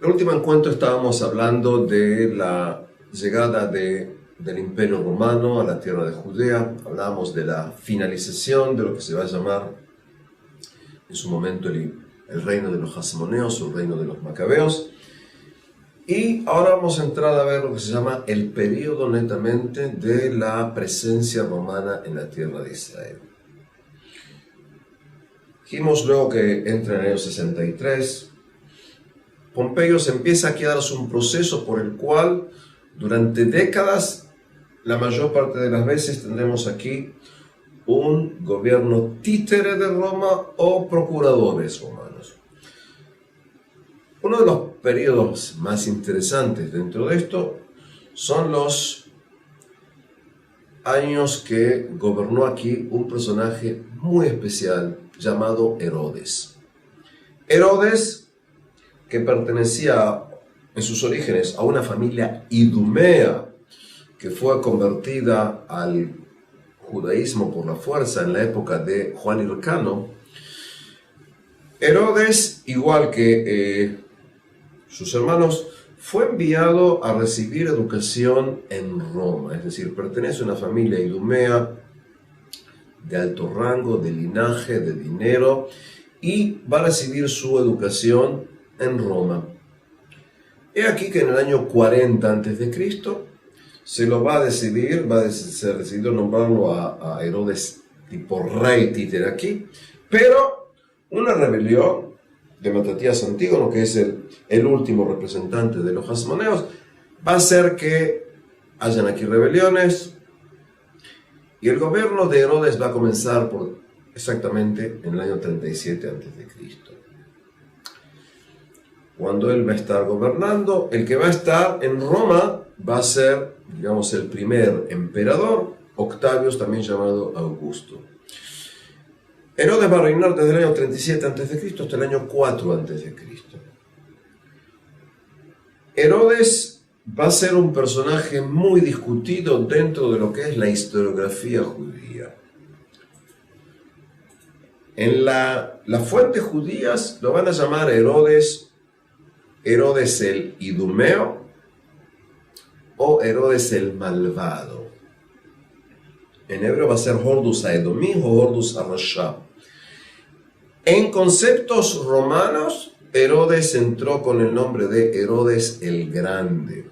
el último encuentro estábamos hablando de la llegada del Imperio Romano a la tierra de Judea. Hablábamos de la finalización de lo que se va a llamar en su momento el reino de los Hasmoneos o el reino de los Macabeos. Y ahora vamos a entrar a ver lo que se llama el periodo netamente de la presencia romana en la tierra de Israel. Dijimos luego que entra en el año 63. Pompeyo se empieza aquí a darse un proceso por el cual durante décadas, la mayor parte de las veces tendremos aquí un gobierno títere de Roma o procuradores romanos. Uno de los periodos más interesantes dentro de esto son los años que gobernó aquí un personaje muy especial llamado Herodes. Herodes, que pertenecía en sus orígenes a una familia idumea que fue convertida al judaísmo por la fuerza en la época de Juan Hircano. Herodes, igual que sus hermanos, fue enviado a recibir educación en Roma, es decir, pertenece a una familia idumea de alto rango, de linaje, de dinero, y va a recibir su educación en Roma. He aquí que en el año 40 a.C. se lo va a decidir, va a ser decidido nombrarlo a Herodes tipo rey títere aquí, pero una rebelión de Matatías Antígono, que es el último representante de los Hasmoneos, va a hacer que hayan aquí rebeliones, y el gobierno de Herodes va a comenzar exactamente en el año 37 a.C. Cuando él va a estar gobernando, el que va a estar en Roma va a ser, digamos, el primer emperador, Octavio, también llamado Augusto. Herodes va a reinar desde el año 37 a.C. hasta el año 4 a.C. Herodes va a ser un personaje muy discutido dentro de lo que es la historiografía judía. En las fuentes judías lo van a llamar Herodes el idumeo o Herodes el malvado. En hebreo va a ser Hordus Aedomí o Hordus Arashá. En conceptos romanos, Herodes entró con el nombre de Herodes el Grande.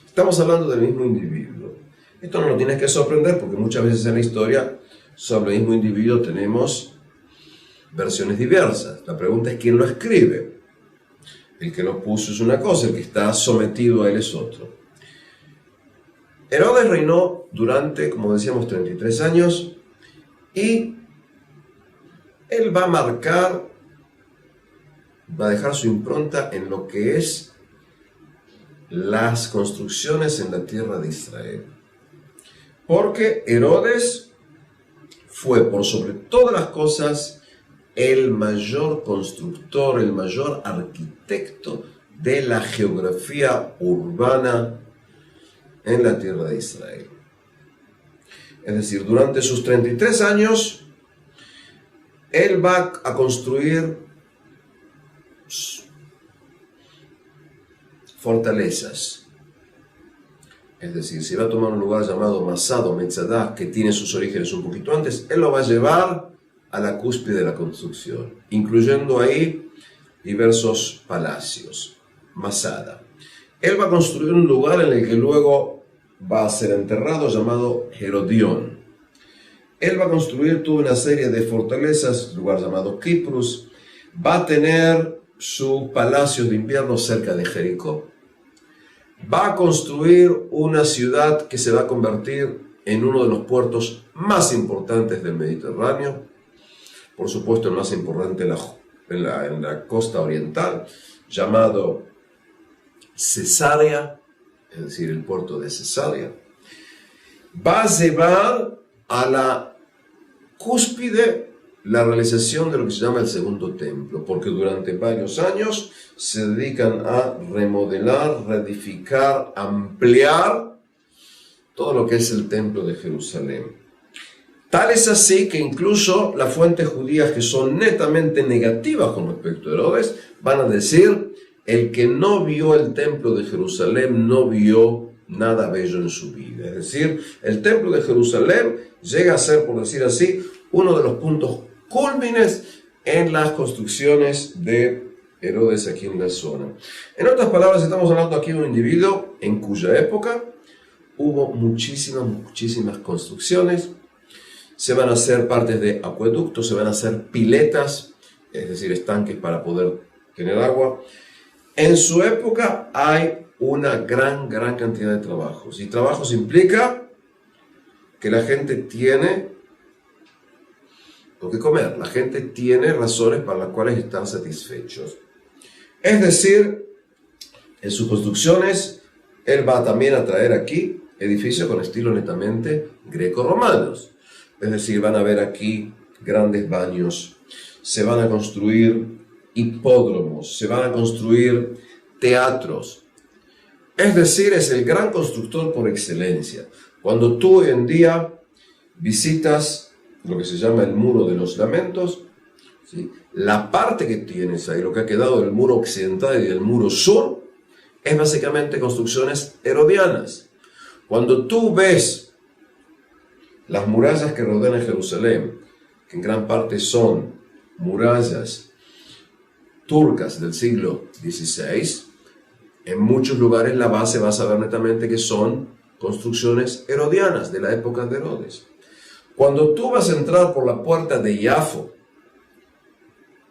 Estamos hablando del mismo individuo. Esto no nos tiene que sorprender porque muchas veces en la historia sobre el mismo individuo tenemos versiones diversas. La pregunta es quién lo escribe. El que lo puso es una cosa, el que está sometido a él es otro. Herodes reinó durante, como decíamos, 33 años y él va a marcar, va a dejar su impronta en lo que es las construcciones en la tierra de Israel. Porque Herodes fue, por sobre todas las cosas, el mayor constructor, el mayor arquitecto de la geografía urbana en la tierra de Israel. Es decir, durante sus 33 años, él va a construir fortalezas. Es decir, si va a tomar un lugar llamado Masad o Metzadah, que tiene sus orígenes un poquito antes, él lo va a llevar a la cúspide de la construcción, incluyendo ahí diversos palacios. Masada. Él va a construir un lugar en el que luego va a ser enterrado llamado Herodión. Él va a construir toda una serie de fortalezas, lugar llamado Kiprus. Va a tener su palacio de invierno cerca de Jericó. Va a construir una ciudad que se va a convertir en uno de los puertos más importantes del Mediterráneo. Por supuesto, el más importante en la costa oriental, llamado Cesarea, es decir, el puerto de Cesarea. Va a llevar a la cúspide la realización de lo que se llama el segundo templo, porque durante varios años se dedican a remodelar, reedificar, ampliar todo lo que es el templo de Jerusalén. Tal es así que incluso las fuentes judías que son netamente negativas con respecto a Herodes van a decir el que no vio el templo de Jerusalén no vio nada bello en su vida. Es decir, el templo de Jerusalén llega a ser, por decir así, uno de los puntos cúlmines en las construcciones de Herodes aquí en la zona. En otras palabras, estamos hablando aquí de un individuo en cuya época hubo muchísimas construcciones. Se van a hacer partes de acueductos, se van a hacer piletas, es decir, estanques para poder tener agua. En su época hay una gran cantidad de trabajos. Y trabajos implica que la gente tiene lo que comer. La gente tiene razones para las cuales estar satisfechos. Es decir, en sus construcciones, él va también a traer aquí edificios con estilo netamente greco-romanos. Es decir, van a ver aquí grandes baños, se van a construir hipódromos, se van a construir teatros. Es decir, es el gran constructor por excelencia. Cuando tú hoy en día visitas lo que se llama el Muro de los Lamentos, ¿sí?, la parte que tienes ahí, lo que ha quedado del muro occidental y del muro sur, es básicamente construcciones herodianas. Cuando tú ves las murallas que rodean a Jerusalén, que en gran parte son murallas turcas del siglo XVI, en muchos lugares la base vas a ver netamente que son construcciones herodianas de la época de Herodes. Cuando tú vas a entrar por la puerta de Jafo,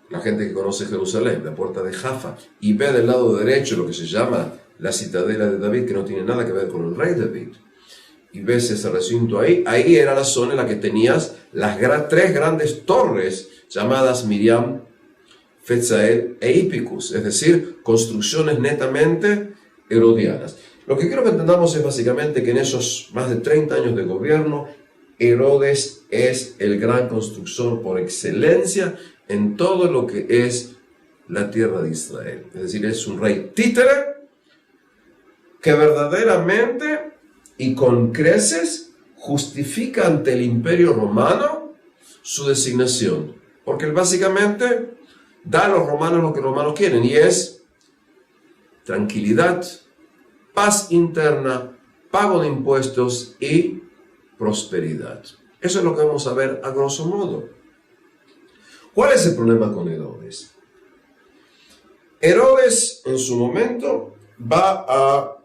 la gente que conoce Jerusalén, la puerta de Jaffa, y ve del lado derecho lo que se llama la citadela de David, que no tiene nada que ver con el rey David, y ves ese recinto ahí era la zona en la que tenías las tres grandes torres llamadas Miriam, Fetzael e Hipicus, es decir, construcciones netamente herodianas. Lo que quiero que entendamos es básicamente que en esos más de 30 años de gobierno, Herodes es el gran constructor por excelencia en todo lo que es la tierra de Israel. Es decir, es un rey títere que verdaderamente y con creces justifica ante el imperio romano su designación. Porque él básicamente da a los romanos lo que los romanos quieren, y es tranquilidad, paz interna, pago de impuestos y prosperidad. Eso es lo que vamos a ver a grosso modo. ¿Cuál es el problema con Herodes? Herodes en su momento va a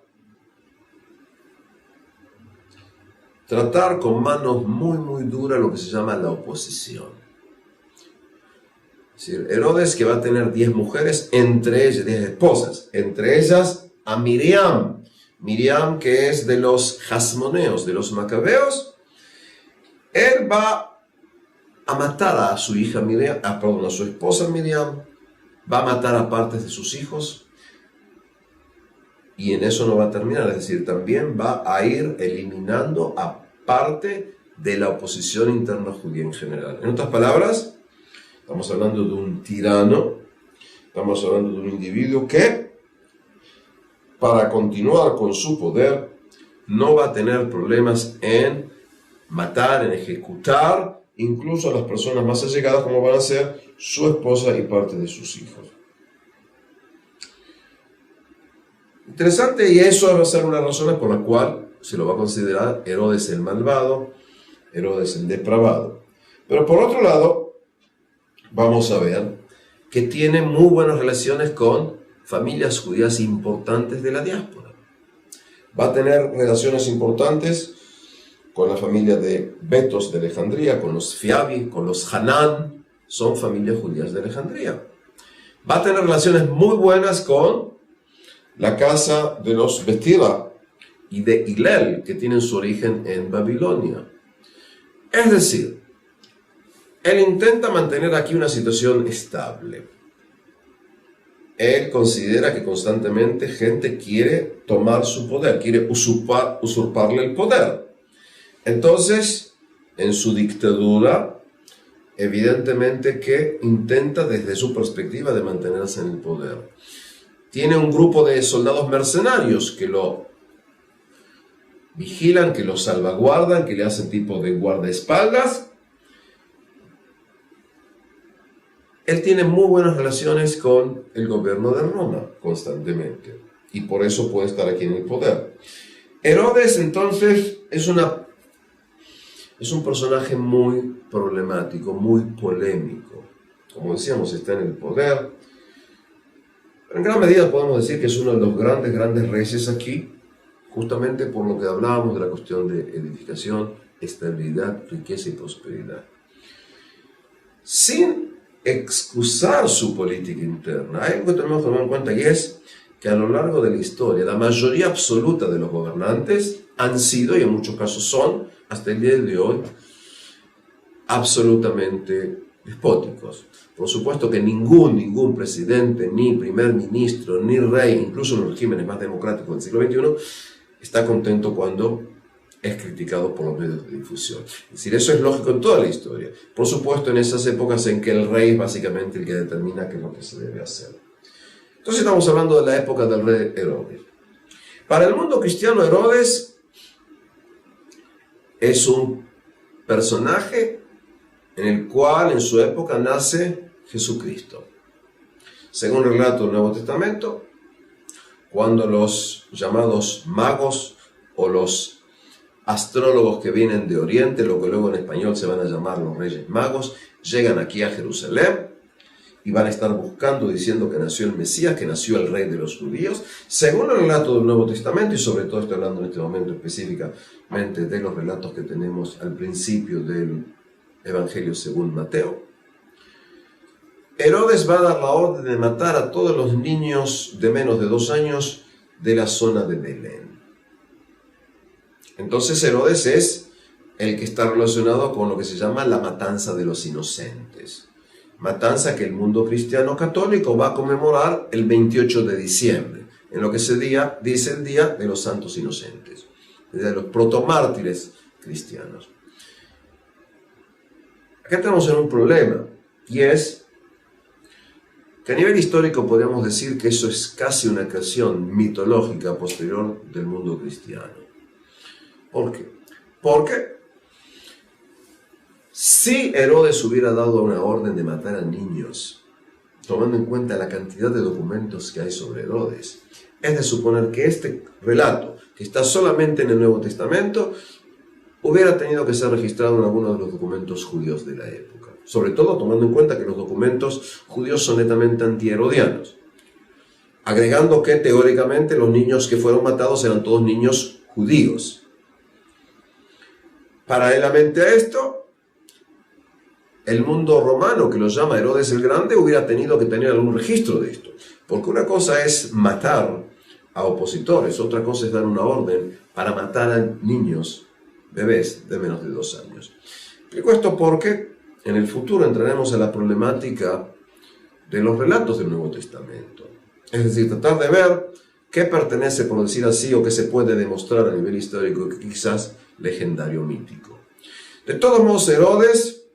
tratar con manos muy duras lo que se llama la oposición. Es decir, Herodes, que va a tener 10 mujeres, entre ellas 10 esposas, entre ellas a Miriam. Miriam, que es de los jasmoneos, de los macabeos. Él va a matar a su hija Miriam, a su esposa Miriam, va a matar a partes de sus hijos, y en eso no va a terminar, es decir, también va a ir eliminando a parte de la oposición interna judía en general. En otras palabras, estamos hablando de un tirano, estamos hablando de un individuo que, para continuar con su poder, no va a tener problemas en matar, en ejecutar, incluso a las personas más allegadas, como van a ser su esposa y parte de sus hijos. Interesante, y eso va a ser una de las razones por la cual se lo va a considerar Herodes el malvado, Herodes el depravado. Pero por otro lado, vamos a ver que tiene muy buenas relaciones con familias judías importantes de la diáspora. Va a tener relaciones importantes con la familia de Betos de Alejandría, con los Fiabi, con los Hanán, son familias judías de Alejandría. Va a tener relaciones muy buenas con la casa de los Betira y de Hillel, que tienen su origen en Babilonia. Es decir, él intenta mantener aquí una situación estable. Él considera que constantemente gente quiere tomar su poder, quiere usurparle el poder. Entonces, en su dictadura, evidentemente que intenta desde su perspectiva de mantenerse en el poder. Tiene un grupo de soldados mercenarios que lo vigilan, que lo salvaguardan, que le hacen tipo de guardaespaldas. él tiene muy buenas relaciones con el gobierno de Roma constantemente, y por eso puede estar aquí en el poder. Herodes entonces es un personaje muy problemático, muy polémico. Como decíamos, está en el poder. Pero en gran medida podemos decir que es uno de los grandes reyes aquí, justamente por lo que hablábamos de la cuestión de edificación, estabilidad, riqueza y prosperidad. Sin excusar su política interna, hay algo que tenemos que tomar en cuenta, y es que a lo largo de la historia, la mayoría absoluta de los gobernantes han sido, y en muchos casos son, hasta el día de hoy, absolutamente despóticos. Por supuesto que ningún presidente, ni primer ministro, ni rey, incluso en los regímenes más democráticos del siglo XXI, está contento cuando es criticado por los medios de difusión. Es decir, eso es lógico en toda la historia. Por supuesto, en esas épocas en que el rey es básicamente el que determina qué es lo que se debe hacer. Entonces estamos hablando de la época del rey Herodes. Para el mundo cristiano, Herodes es un personaje en el cual en su época nace Jesucristo. Según el relato del Nuevo Testamento, cuando los llamados magos o los astrólogos que vienen de Oriente, lo que luego en español se van a llamar los Reyes Magos, llegan aquí a Jerusalén y van a estar buscando, diciendo que nació el Mesías, que nació el Rey de los Judíos. Según el relato del Nuevo Testamento, y sobre todo estoy hablando en este momento específicamente de los relatos que tenemos al principio del Evangelio según Mateo, Herodes va a dar la orden de matar a todos los niños de menos de 2 años de la zona de Belén. Entonces Herodes es el que está relacionado con lo que se llama la matanza de los inocentes. Matanza que el mundo cristiano católico va a conmemorar el 28 de diciembre, en lo que se dice el Día de los Santos Inocentes, de los protomártires cristianos. Acá estamos en un problema, y es que a nivel histórico podríamos decir que eso es casi una creación mitológica posterior del mundo cristiano. ¿Por qué? Porque si Herodes hubiera dado una orden de matar a niños, tomando en cuenta la cantidad de documentos que hay sobre Herodes, es de suponer que este relato, que está solamente en el Nuevo Testamento, hubiera tenido que ser registrado en alguno de los documentos judíos de la época. Sobre todo tomando en cuenta que los documentos judíos son netamente anti-herodianos. Agregando que teóricamente los niños que fueron matados eran todos niños judíos. Paralelamente a esto, el mundo romano, que lo llama Herodes el Grande, hubiera tenido que tener algún registro de esto. Porque una cosa es matar a opositores, otra cosa es dar una orden para matar a niños, bebés de menos de 2 años. Explico esto porque en el futuro entraremos a la problemática de los relatos del Nuevo Testamento. Es decir, tratar de ver qué pertenece, por decir así, o qué se puede demostrar a nivel histórico, quizás legendario, mítico. De todos modos, Herodes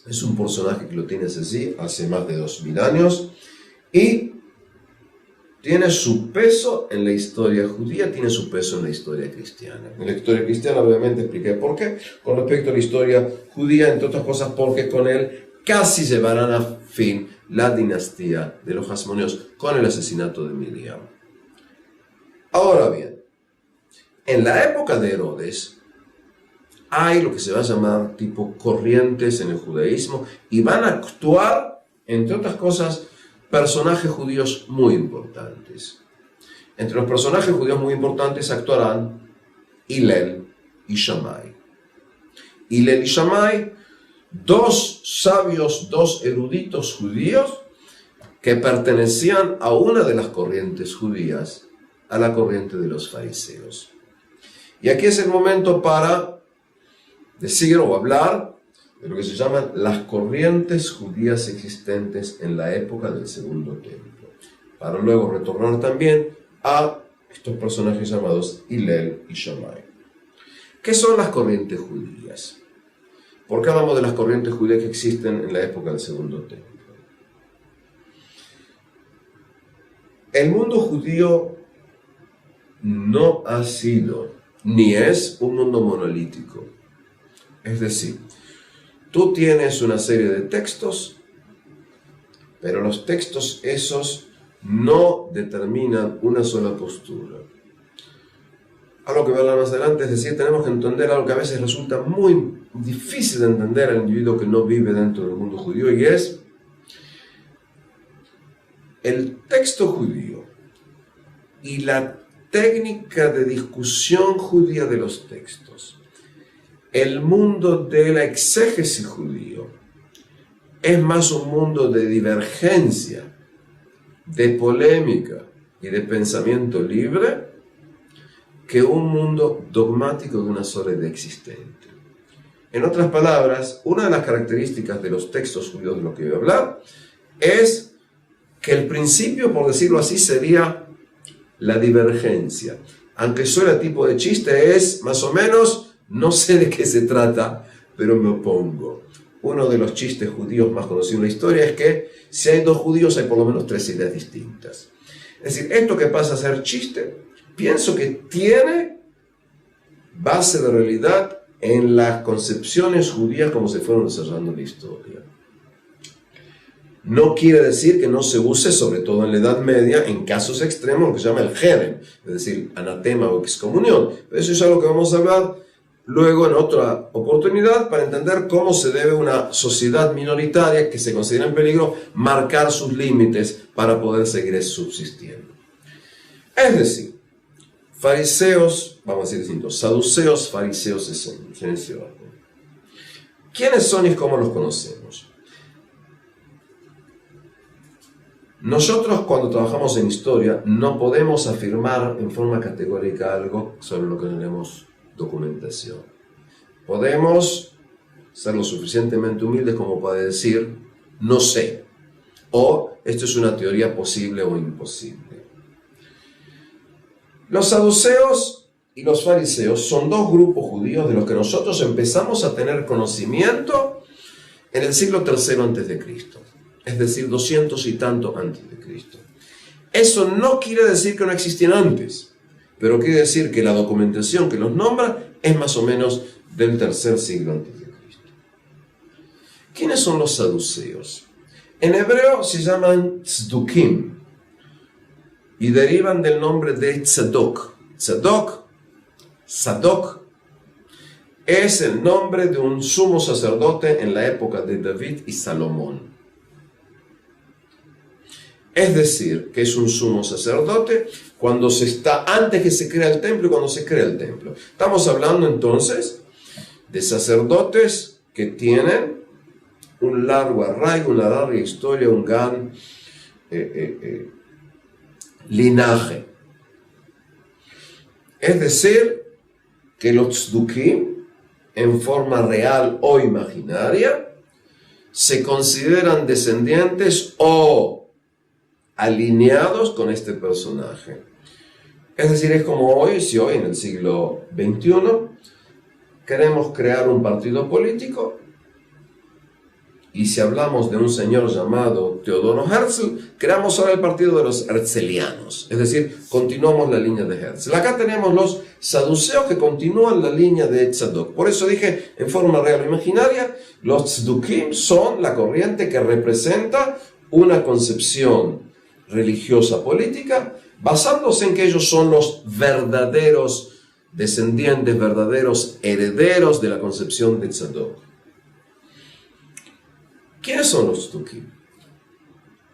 es un personaje que lo tienes así hace más de 2000 años y tiene su peso en la historia judía, tiene su peso en la historia cristiana. En la historia cristiana obviamente expliqué por qué. Con respecto a la historia judía, entre otras cosas, porque con él casi llevarán a fin la dinastía de los Hasmoneos con el asesinato de Miriam. Ahora bien, en la época de Herodes hay lo que se va a llamar tipo corrientes en el judaísmo y van a actuar, entre otras cosas, personajes judíos muy importantes. Entre los personajes judíos muy importantes actuarán Hillel y Shammai. Hillel y Shammai, 2 sabios, 2 eruditos judíos que pertenecían a una de las corrientes judías, a la corriente de los fariseos. Y aquí es el momento para decir o hablar de lo que se llaman las corrientes judías existentes en la época del Segundo Templo, para luego retornar también a estos personajes llamados Hillel y Shammai. ¿Qué son las corrientes judías? ¿Por qué hablamos de las corrientes judías que existen en la época del Segundo Templo? El mundo judío no ha sido ni es un mundo monolítico. Es decir, tú tienes una serie de textos pero los textos esos no determinan una sola postura. Algo que voy a hablar más adelante, es decir, tenemos que entender algo que a veces resulta muy difícil de entender al individuo que no vive dentro del mundo judío, y es el texto judío y la técnica de discusión judía de los textos. El mundo de la exégesis judío es más un mundo de divergencia, de polémica y de pensamiento libre que un mundo dogmático de una sola idea existente. En otras palabras, una de las características de los textos judíos de los que voy a hablar es que el principio, por decirlo así, sería la divergencia. Aunque suena tipo de chiste, es más o menos, no sé de qué se trata, pero me opongo. Uno de los chistes judíos más conocidos en la historia es que si hay dos judíos hay por lo menos tres ideas distintas. Es decir, esto que pasa a ser chiste, pienso que tiene base de realidad en las concepciones judías como se fueron desarrollando en la historia. No quiere decir que no se use, sobre todo en la Edad Media, en casos extremos, lo que se llama el jerem, es decir, anatema o excomunión. Pero eso es algo que vamos a hablar luego en otra oportunidad para entender cómo se debe una sociedad minoritaria que se considera en peligro marcar sus límites para poder seguir subsistiendo. Es decir, fariseos, vamos a decir distintos, saduceos, fariseos en ese orden. ¿Quiénes son y cómo los conocemos? Nosotros, cuando trabajamos en historia, no podemos afirmar en forma categórica algo sobre lo que tenemos documentación. Podemos ser lo suficientemente humildes como para decir, no sé, o esto es una teoría posible o imposible. Los saduceos y los fariseos son dos grupos judíos de los que nosotros empezamos a tener conocimiento en el siglo III a.C., es decir, 200 y tanto antes de Cristo. Eso no quiere decir que no existían antes, pero quiere decir que la documentación que los nombra es más o menos del tercer siglo antes de Cristo. ¿Quiénes son los saduceos? En hebreo se llaman tzdukim y derivan del nombre de tzadok. Sadok, es el nombre de un sumo sacerdote en la época de David y Salomón. Es decir, que es un sumo sacerdote cuando se está, antes que se crea el templo y cuando se crea el templo. Estamos hablando entonces de sacerdotes que tienen un largo arraigo, una larga historia, un gran linaje. Es decir, que los tzdukim, en forma real o imaginaria, se consideran descendientes o alineados con este personaje. Es decir, es como hoy, si hoy en el siglo XXI queremos crear un partido político y si hablamos de un señor llamado Teodoro Herzl, creamos ahora el partido de los herzlianos, es decir, continuamos la línea de Herzl. Acá tenemos los saduceos que continúan la línea de Tzadok. Por eso dije, en forma real o imaginaria, los tzdukim son la corriente que representa una concepción religiosa política, basándose en que ellos son los verdaderos descendientes, verdaderos herederos de la concepción de Tzadok. ¿Quiénes son los tzdukim?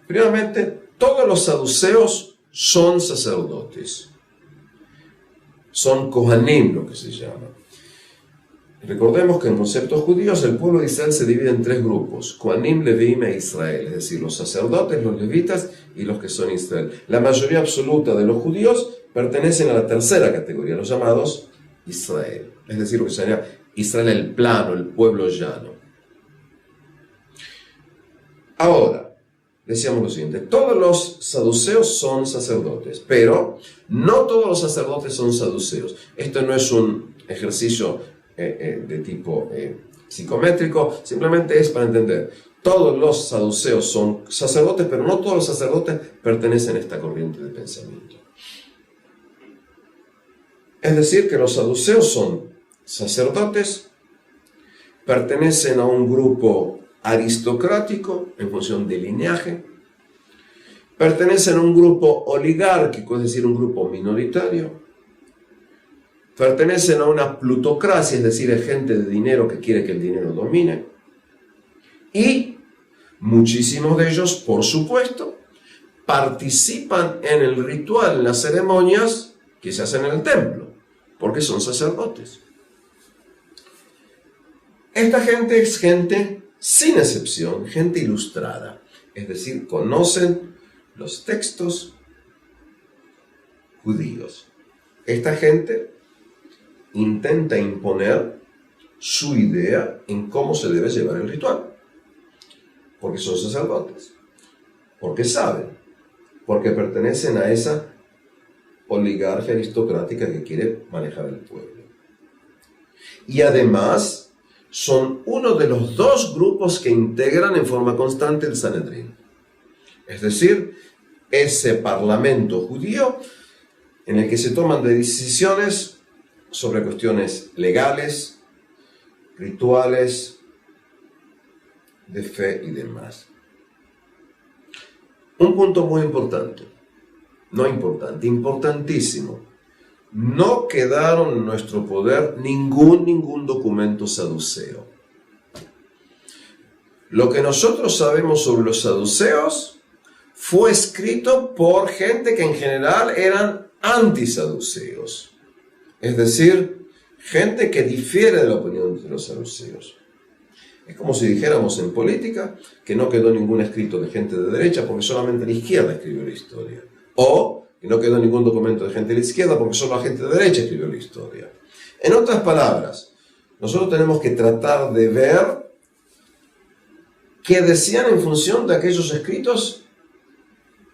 Primeramente, todos los saduceos son sacerdotes. Son kohanim, lo que se llama. Recordemos que en conceptos judíos el pueblo de Israel se divide en tres grupos: Kohanim, Leviim e Israel, es decir, los sacerdotes, los levitas y los que son Israel. La mayoría absoluta de los judíos pertenecen a la tercera categoría, los llamados Israel, es decir, lo que se llama Israel el plano, el pueblo llano. Ahora, decíamos lo siguiente: todos los saduceos son sacerdotes, pero no todos los sacerdotes son saduceos. Esto no es un ejercicio de tipo psicométrico, simplemente es para entender. Todos los saduceos son sacerdotes, pero no todos los sacerdotes pertenecen a esta corriente de pensamiento. Es decir, que los saduceos son sacerdotes, pertenecen a un grupo aristocrático en función del linaje, pertenecen a un grupo oligárquico, es decir, un grupo minoritario. Pertenecen a una plutocracia, es decir, a gente de dinero que quiere que el dinero domine. Y muchísimos de ellos, por supuesto, participan en el ritual, en las ceremonias que se hacen en el templo, porque son sacerdotes. Esta gente es gente, sin excepción, gente ilustrada, es decir, conocen los textos judíos. Esta gente intenta imponer su idea en cómo se debe llevar el ritual, porque son sacerdotes, porque saben, porque pertenecen a esa oligarquía aristocrática que quiere manejar el pueblo. Y además son uno de los dos grupos que integran en forma constante el Sanedrín. Es decir, ese parlamento judío en el que se toman decisiones sobre cuestiones legales, rituales, de fe y demás. Un punto muy importante, importantísimo. No quedaron en nuestro poder ningún documento saduceo. Lo que nosotros sabemos sobre los saduceos fue escrito por gente que en general eran antisaduceos. Es decir, gente que difiere de la opinión de los saduceos. Es como si dijéramos en política que no quedó ningún escrito de gente de derecha porque solamente la izquierda escribió la historia. O que no quedó ningún documento de gente de la izquierda porque solo la gente de derecha escribió la historia. En otras palabras, nosotros tenemos que tratar de ver qué decían en función de aquellos escritos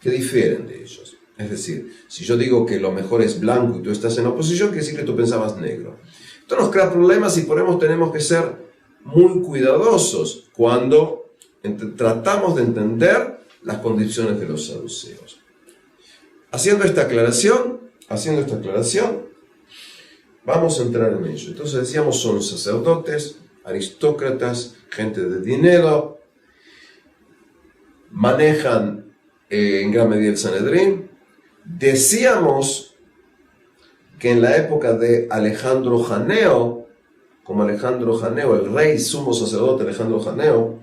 que difieren de ellos. Es decir, si yo digo que lo mejor es blanco y tú estás en oposición, quiere decir que tú pensabas negro. Esto nos crea problemas y por eso tenemos que ser muy cuidadosos cuando tratamos de entender las condiciones de los saduceos. Haciendo esta aclaración, vamos a entrar en ello. Entonces decíamos, son sacerdotes, aristócratas, gente de dinero, manejan en gran medida el Sanedrín. Decíamos que en la época de Alejandro Janeo, el rey sumo sacerdote Alejandro Janeo,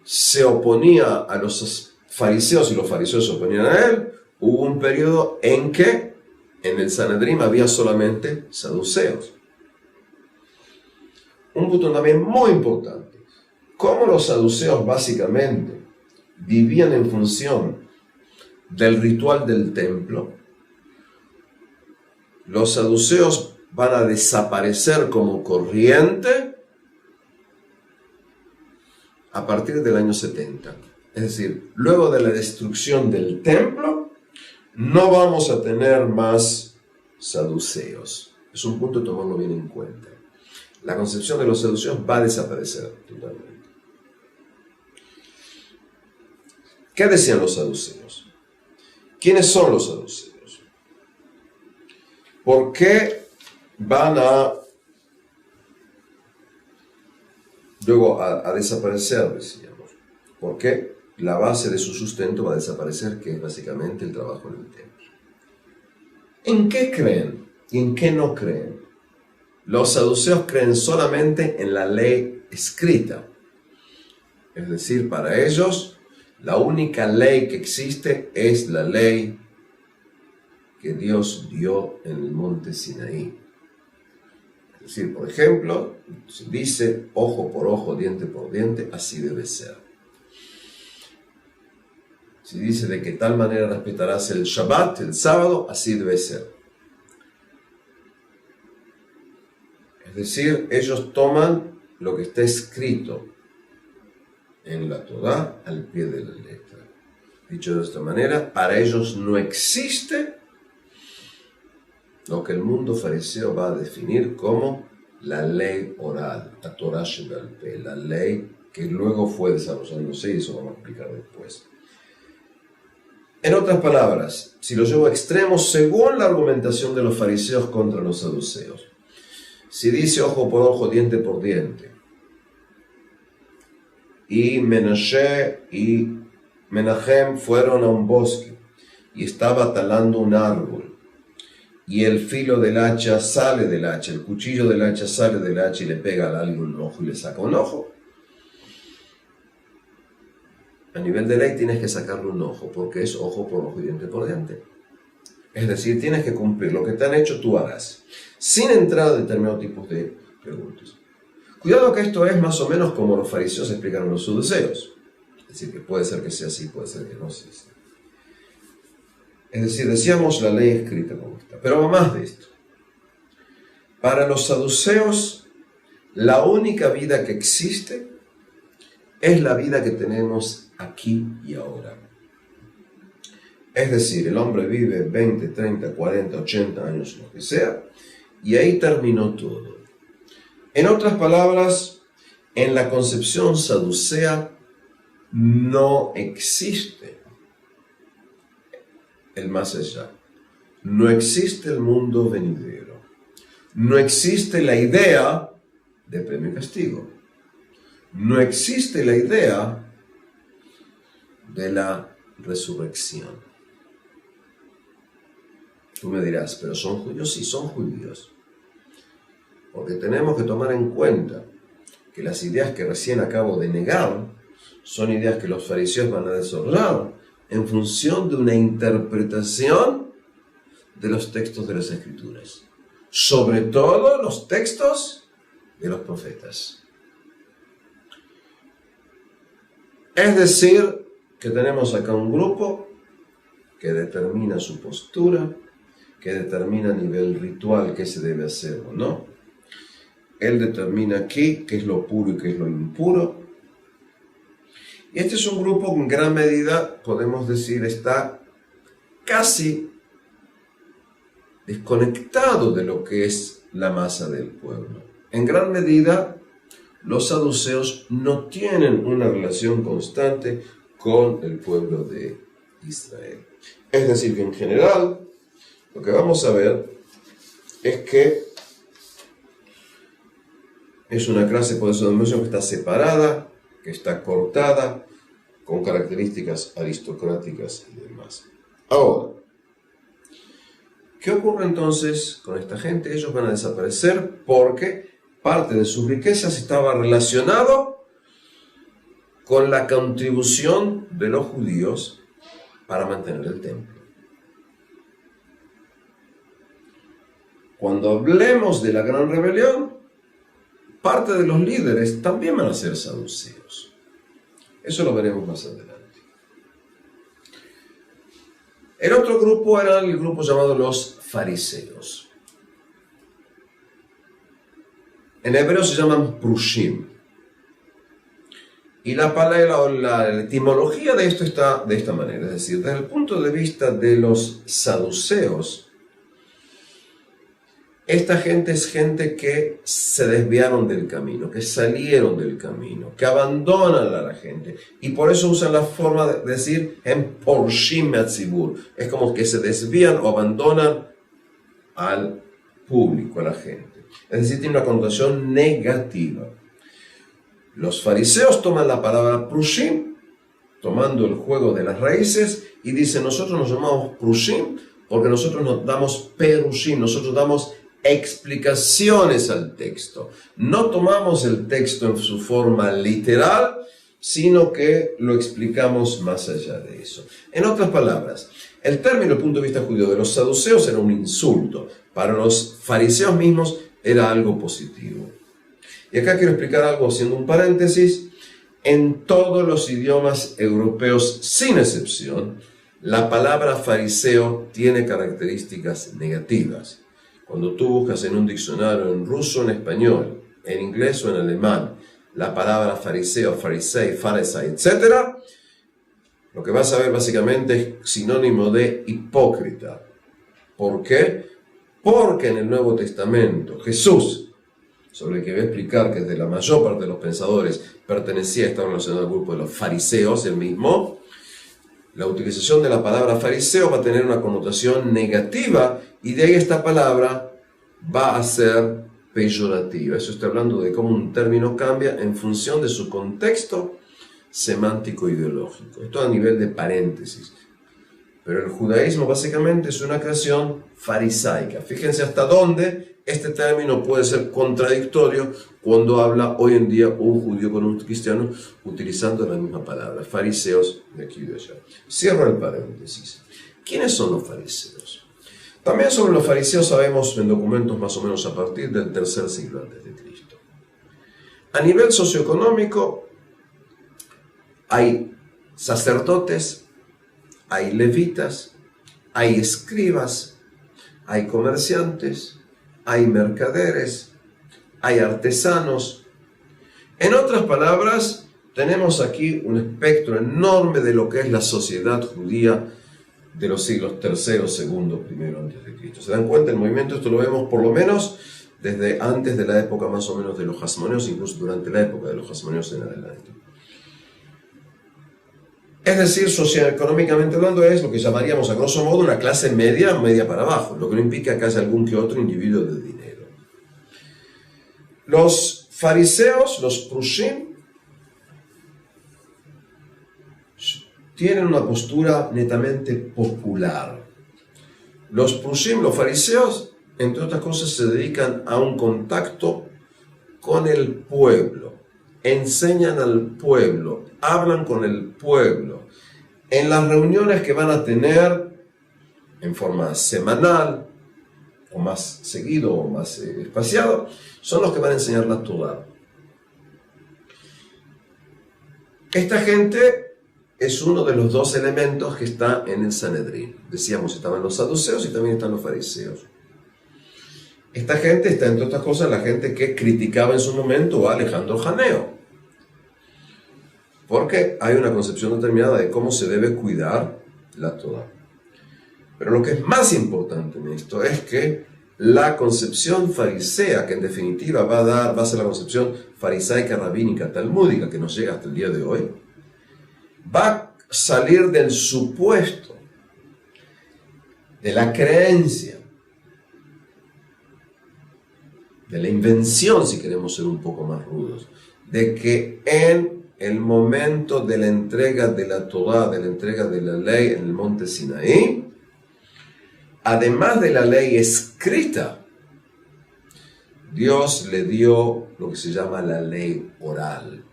se oponía a los fariseos y los fariseos se oponían a él. Hubo un periodo en que en el Sanedrín había solamente saduceos. Un punto también muy importante. Cómo los saduceos básicamente vivían en función del ritual del templo, los saduceos van a desaparecer como corriente a partir del año 70. Es decir, luego de la destrucción del templo, no vamos a tener más saduceos. Es un punto de tomarlo bien en cuenta. La concepción de los saduceos va a desaparecer totalmente. ¿Qué decían los saduceos? ¿Quiénes son los saduceos? ¿Por qué van luego a desaparecer, decíamos? ¿Por qué? La base de su sustento va a desaparecer, que es básicamente el trabajo en el templo. ¿En qué creen y en qué no creen? Los saduceos creen solamente en la ley escrita. Es decir, para ellos, la única ley que existe es la ley que Dios dio en el monte Sinaí. Es decir, por ejemplo, se dice ojo por ojo, diente por diente, así debe ser. Si dice de que tal manera respetarás el Shabbat, el sábado, así debe ser. Es decir, ellos toman lo que está escrito en la Torá al pie de la letra. Dicho de esta manera, para ellos no existe lo que el mundo fariseo va a definir como la ley oral, la Torá Sheba'al Peh, la ley que luego fue desarrollándose, y eso vamos a explicar después. En otras palabras, si lo llevo a extremos, según la argumentación de los fariseos contra los saduceos, si dice ojo por ojo, diente por diente, y Menashe y Menahem fueron a un bosque y estaba talando un árbol. Y el filo del hacha sale del hacha, el cuchillo del hacha sale del hacha y le pega a alguien un ojo y le saca un ojo. A nivel de ley tienes que sacarle un ojo, porque es ojo por ojo y diente por diente. Es decir, tienes que cumplir lo que te han hecho, tú harás, sin entrar a determinados tipos de preguntas. Cuidado que esto es más o menos como los fariseos explicaron los saduceos. Es decir, que puede ser que sea así, puede ser que no sea así. Es decir, decíamos la ley escrita como está. Pero va más de esto. Para los saduceos, la única vida que existe es la vida que tenemos aquí y ahora. Es decir, el hombre vive 20, 30, 40, 80 años, lo que sea, y ahí terminó todo. En otras palabras, en la concepción saducea no existe el más allá. No existe el mundo venidero. No existe la idea de premio y castigo. No existe la idea de la resurrección. Tú me dirás, ¿pero son judíos? Sí, son judíos. Porque tenemos que tomar en cuenta que las ideas que recién acabo de negar son ideas que los fariseos van a desarrollar en función de una interpretación de los textos de las Escrituras. Sobre todo los textos de los profetas. Es decir, que tenemos acá un grupo que determina su postura, que determina a nivel ritual qué se debe hacer o no. Él determina aquí qué es lo puro y qué es lo impuro. Y este es un grupo que en gran medida, podemos decir, está casi desconectado de lo que es la masa del pueblo. En gran medida, los saduceos no tienen una relación constante con el pueblo de Israel. Es decir, que en general, lo que vamos a ver es que es una clase, por eso que está separada, que está cortada, con características aristocráticas y demás. Ahora, ¿qué ocurre entonces con esta gente? Ellos van a desaparecer porque parte de sus riquezas estaba relacionado con la contribución de los judíos para mantener el templo. Cuando hablemos de la gran rebelión, parte de los líderes también van a ser saduceos. Eso lo veremos más adelante. El otro grupo era el grupo llamado los fariseos. En hebreo se llaman prushim. Y la etimología de esto está de esta manera. Es decir, desde el punto de vista de los saduceos, esta gente es gente que se desviaron del camino, que salieron del camino, que abandonan a la gente. Y por eso usan la forma de decir en porshim me'atzibur. Es como que se desvían o abandonan al público, a la gente. Es decir, tiene una connotación negativa. Los fariseos toman la palabra prushim, tomando el juego de las raíces, y dicen, nosotros nos llamamos prushim porque nosotros nos damos perushim, nosotros damos explicaciones al texto. No tomamos el texto en su forma literal, sino que lo explicamos más allá de eso. En otras palabras, el término desde el punto de vista judío de los saduceos era un insulto. Para los fariseos mismos era algo positivo. Y acá quiero explicar algo haciendo un paréntesis. En todos los idiomas europeos, sin excepción, la palabra fariseo tiene características negativas. Cuando tú buscas en un diccionario en ruso, en español, en inglés o en alemán, la palabra fariseo, farisei, farisei, etc., lo que vas a ver básicamente es sinónimo de hipócrita. ¿Por qué? Porque en el Nuevo Testamento Jesús, sobre el que voy a explicar que desde la mayor parte de los pensadores pertenecía, estaba relacionado al grupo de los fariseos, el mismo, la utilización de la palabra fariseo va a tener una connotación negativa y de ahí esta palabra va a ser peyorativa. Eso está hablando de cómo un término cambia en función de su contexto semántico ideológico. Esto a nivel de paréntesis. Pero el judaísmo básicamente es una creación farisaica. Fíjense hasta dónde este término puede ser contradictorio cuando habla hoy en día un judío con un cristiano utilizando la misma palabra, fariseos de aquí y de allá. Cierro el paréntesis. ¿Quiénes son los fariseos? También sobre los fariseos sabemos en documentos más o menos a partir del tercer siglo antes de Cristo. A nivel socioeconómico hay sacerdotes, hay levitas, hay escribas, hay comerciantes, hay mercaderes, hay artesanos. En otras palabras, tenemos aquí un espectro enorme de lo que es la sociedad judía de los siglos III, II, I antes de Cristo. ¿Se dan cuenta? El movimiento, esto lo vemos por lo menos desde antes de la época más o menos de los hasmoneos, incluso durante la época de los hasmoneos en adelante. Es decir, socioeconómicamente hablando, es lo que llamaríamos a grosso modo una clase media, media para abajo, lo que no implica que haya algún que otro individuo de dinero. Los fariseos, los prushim, tienen una postura netamente popular. Los prushim, los fariseos, entre otras cosas, se dedican a un contacto con el pueblo, enseñan al pueblo, hablan con el pueblo. En las reuniones que van a tener en forma semanal, o más seguido, o más espaciado, son los que van a enseñar la Torá. Esta gente es uno de los dos elementos que está en el Sanedrín. Decíamos, estaban los saduceos y también están los fariseos. Esta gente está, entre otras cosas, la gente que criticaba en su momento a Alejandro Janeo. Porque hay una concepción determinada de cómo se debe cuidar la Torá. Pero lo que es más importante en esto es que la concepción farisea, que en definitiva va a ser la concepción farisaica, rabínica, talmúdica, que nos llega hasta el día de hoy, va a salir del supuesto, de la creencia, de la invención, si queremos ser un poco más rudos, de que en el momento de la entrega de la Torá, de la entrega de la ley en el monte Sinaí, además de la ley escrita, Dios le dio lo que se llama la ley oral.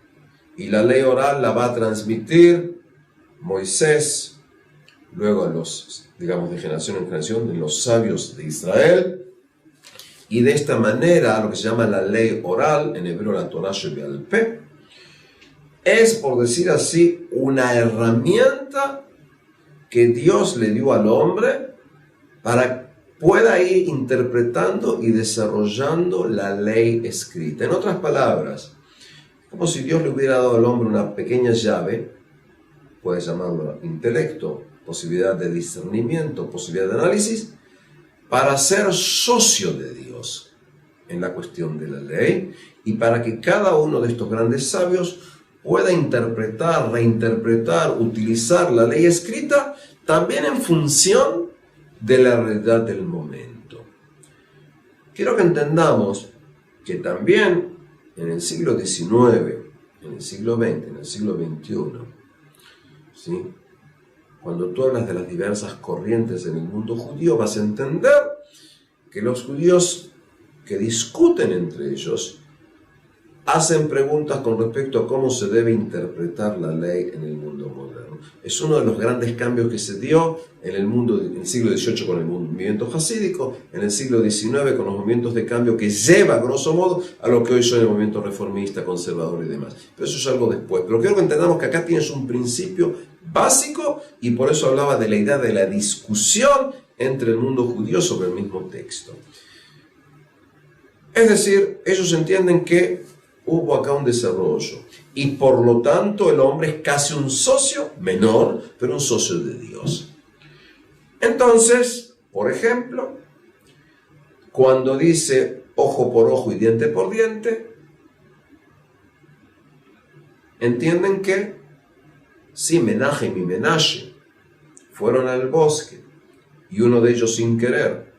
Y la ley oral la va a transmitir Moisés, luego a los, digamos, de generación en generación, de los sabios de Israel. Y de esta manera, lo que se llama la ley oral, en hebreo la Torah Shebe'al Peh, es, por decir así, una herramienta que Dios le dio al hombre para que pueda ir interpretando y desarrollando la ley escrita. En otras palabras, como si Dios le hubiera dado al hombre una pequeña llave, puedes llamarlo intelecto, posibilidad de discernimiento, posibilidad de análisis, para ser socio de Dios en la cuestión de la ley y para que cada uno de estos grandes sabios pueda interpretar, reinterpretar, utilizar la ley escrita también en función de la realidad del momento. Quiero que entendamos que también en el siglo XIX, en el siglo XX, en el siglo XXI, ¿sí?, cuando tú hablas de las diversas corrientes en el mundo judío, vas a entender que los judíos que discuten entre ellos hacen preguntas con respecto a cómo se debe interpretar la ley en el mundo moderno. Es uno de los grandes cambios que se dio en el mundo, en el siglo XVIII con el movimiento jasídico, en el siglo XIX con los movimientos de cambio que lleva, grosso modo, a lo que hoy son el movimiento reformista, conservador y demás. Pero eso es algo después. Pero quiero que entendamos que acá tienes un principio básico y por eso hablaba de la idea de la discusión entre el mundo judío sobre el mismo texto. Es decir, ellos entienden que hubo acá un desarrollo y por lo tanto el hombre es casi un socio menor, pero un socio de Dios. Entonces, por ejemplo, cuando dice ojo por ojo y diente por diente, entienden que si Menahem y Menashe fueron al bosque y uno de ellos sin querer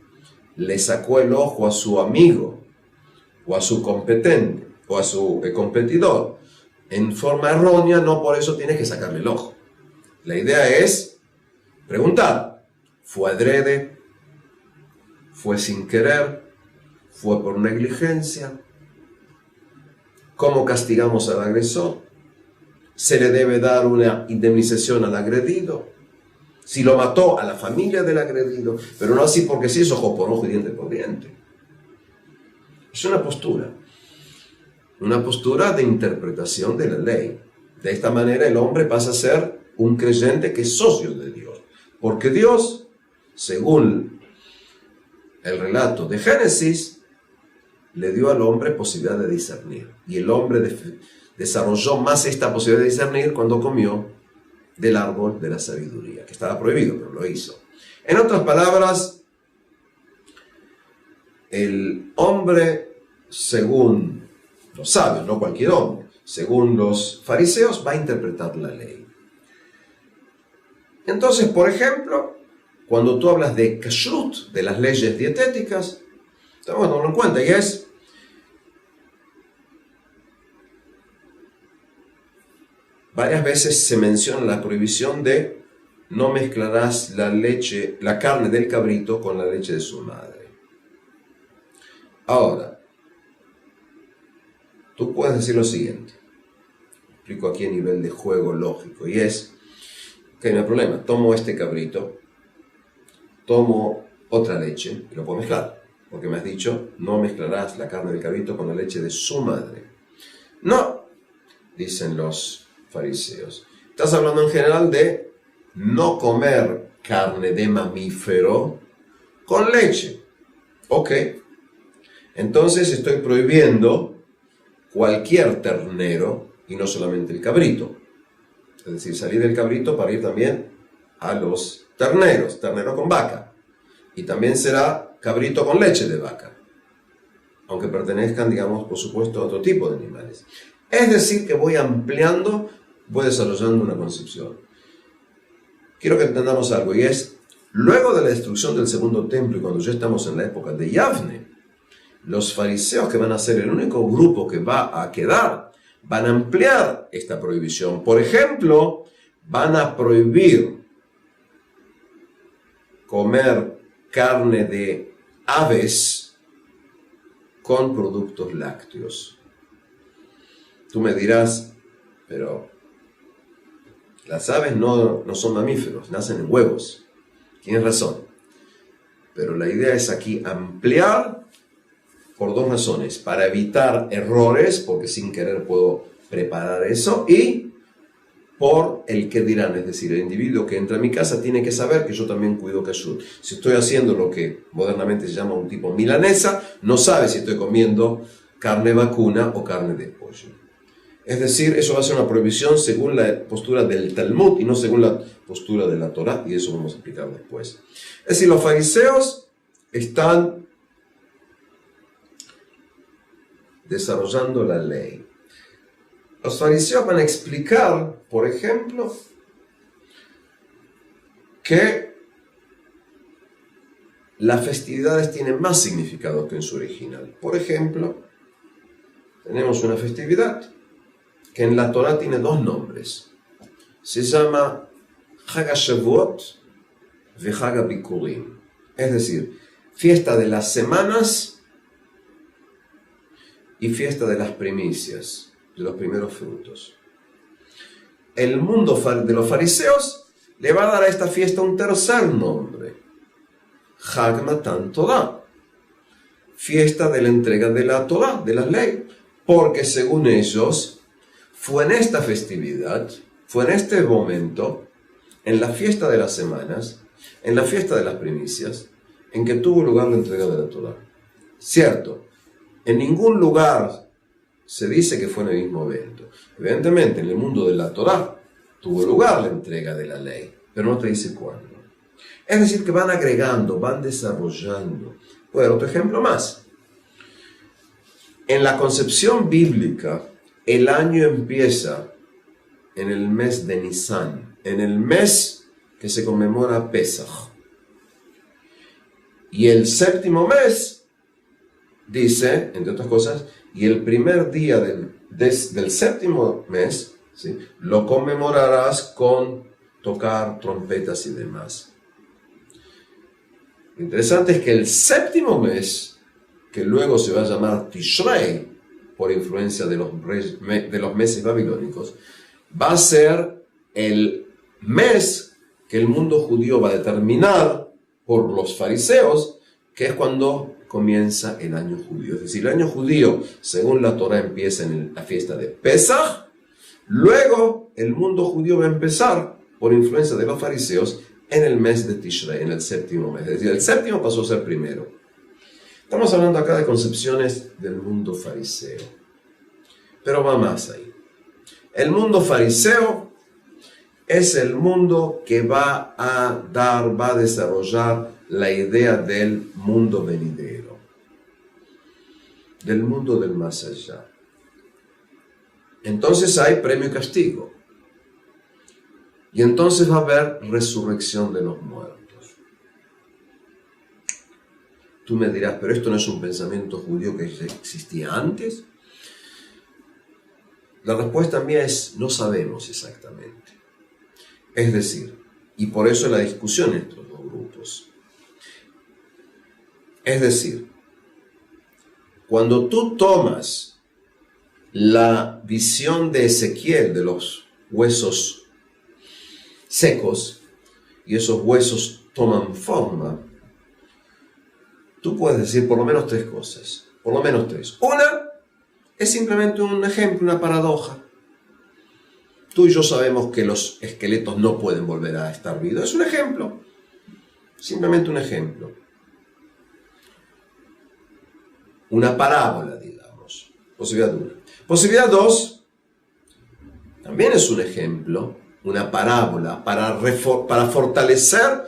le sacó el ojo a su amigo o a su competente o a su competidor en forma errónea, no por eso tienes que sacarle el ojo. La idea es preguntar, ¿fue adrede? ¿Fue sin querer? ¿Fue por negligencia? ¿Cómo castigamos al agresor? ¿Se le debe dar una indemnización al agredido? Si lo mató, a la familia del agredido, pero no así porque sí es ojo por ojo y diente por diente. Es una postura de interpretación de la ley. De esta manera el hombre pasa a ser un creyente que es socio de Dios, porque Dios, según el relato de Génesis, le dio al hombre posibilidad de discernir, y el hombre desarrolló más esta posibilidad de discernir cuando comió del árbol de la sabiduría, que estaba prohibido, pero lo hizo. En otras palabras, el hombre, según los sabios, no cualquier hombre, según los fariseos, va a interpretar la ley. Entonces, por ejemplo, cuando tú hablas de kashrut, de las leyes dietéticas, tenemos que tomarlo en cuenta, y es varias veces se menciona la prohibición de no mezclarás la carne del cabrito con la leche de su madre. Ahora, tú puedes decir lo siguiente, explico aquí a nivel de juego lógico, y es que no hay problema, tomo este cabrito, tomo otra leche y lo puedo mezclar, porque me has dicho, no mezclarás la carne del cabrito con la leche de su madre. No, dicen los fariseos. Estás hablando en general de no comer carne de mamífero con leche. Ok. Entonces estoy prohibiendo cualquier ternero y no solamente el cabrito. Es decir, salir del cabrito para ir también a los terneros, ternero con vaca. Y también será cabrito con leche de vaca. Aunque pertenezcan, digamos, por supuesto, a otro tipo de animales. Es decir, que voy ampliando, voy desarrollando una concepción. Quiero que entendamos algo, y es, luego de la destrucción del segundo templo y cuando ya estamos en la época de Yavne, los fariseos, que van a ser el único grupo que va a quedar, van a ampliar esta prohibición. Por ejemplo, van a prohibir comer carne de aves con productos lácteos. Tú me dirás, pero las aves no son mamíferos, nacen en huevos. Tienes razón. Pero la idea es aquí ampliar por dos razones. Para evitar errores, porque sin querer puedo preparar eso, y por el que dirán, es decir, el individuo que entra a mi casa tiene que saber que yo también cuido kashrut. Si estoy haciendo lo que modernamente se llama un tipo milanesa, no sabe si estoy comiendo carne vacuna o carne de pollo. Es decir, eso va a ser una prohibición según la postura del Talmud y no según la postura de la Torá, y eso vamos a explicar después. Es decir, los fariseos están desarrollando la ley. Los fariseos van a explicar, por ejemplo, que las festividades tienen más significado que en su original. Por ejemplo, tenemos una festividad que en la Torá tiene dos nombres. Se llama Chag HaShavuot y Chag HaBikurim. Es decir, fiesta de las semanas y fiesta de las primicias, de los primeros frutos. El mundo de los fariseos le va a dar a esta fiesta un tercer nombre. Chag Matan Torah. Fiesta de la entrega de la Torah, de la ley. Porque según ellos, fue en esta festividad, fue en este momento, en la fiesta de las semanas, en la fiesta de las primicias, en que tuvo lugar la entrega de la Torah. Cierto, en ningún lugar se dice que fue en el mismo evento. Evidentemente, en el mundo de la Torah tuvo lugar la entrega de la ley, pero no te dice cuándo. Es decir, que van agregando, van desarrollando. Voy a dar otro ejemplo más. En la concepción bíblica, el año empieza en el mes de Nisan, en el mes que se conmemora Pesaj. Y el séptimo mes dice, entre otras cosas, y el primer día del séptimo mes, ¿sí?, lo conmemorarás con tocar trompetas y demás. Lo interesante es que el séptimo mes, que luego se va a llamar Tishrei, por influencia de los meses babilónicos, va a ser el mes que el mundo judío va a determinar por los fariseos, que es cuando comienza el año judío. Es decir, el año judío, según la Torá, empieza en la fiesta de Pesaj. Luego, el mundo judío va a empezar, por influencia de los fariseos, en el mes de Tishrei, en el séptimo mes. Es decir, el séptimo pasó a ser primero. Estamos hablando acá de concepciones del mundo fariseo. Pero va más ahí. El mundo fariseo es el mundo que va a desarrollar la idea del mundo venidero, del mundo del más allá. Entonces hay premio y castigo. Y entonces va a haber resurrección de los muertos. Tú me dirás, pero esto no es un pensamiento judío que existía antes. La respuesta mía es, no sabemos exactamente. Es decir, y por eso la discusión entre los dos grupos. Es decir, cuando tú tomas la visión de Ezequiel de los huesos secos, y esos huesos toman forma, tú puedes decir por lo menos tres cosas. Por lo menos tres. Una es simplemente un ejemplo, una paradoja. Tú y yo sabemos que los esqueletos no pueden volver a estar vivos. Es un ejemplo. Simplemente un ejemplo. Una parábola, digamos. Posibilidad 1. Posibilidad 2. También es un ejemplo, una parábola, para fortalecer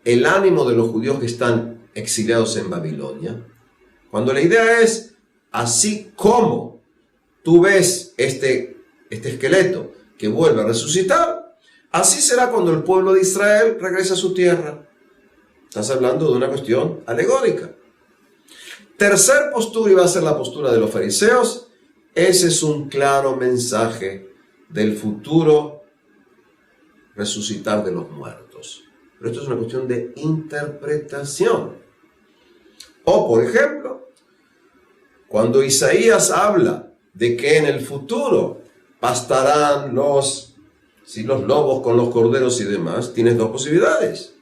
el ánimo de los judíos que están exiliados en Babilonia. Cuando la idea es, así como tú ves este esqueleto que vuelve a resucitar, así será cuando el pueblo de Israel regrese a su tierra. Estás hablando de una cuestión alegórica. Tercer postura, y va a ser la postura de los fariseos, ese es un claro mensaje del futuro resucitar de los muertos. Pero esto es una cuestión de interpretación. O, por ejemplo, cuando Isaías habla de que en el futuro pastarán los lobos con los corderos y demás, tienes dos posibilidades.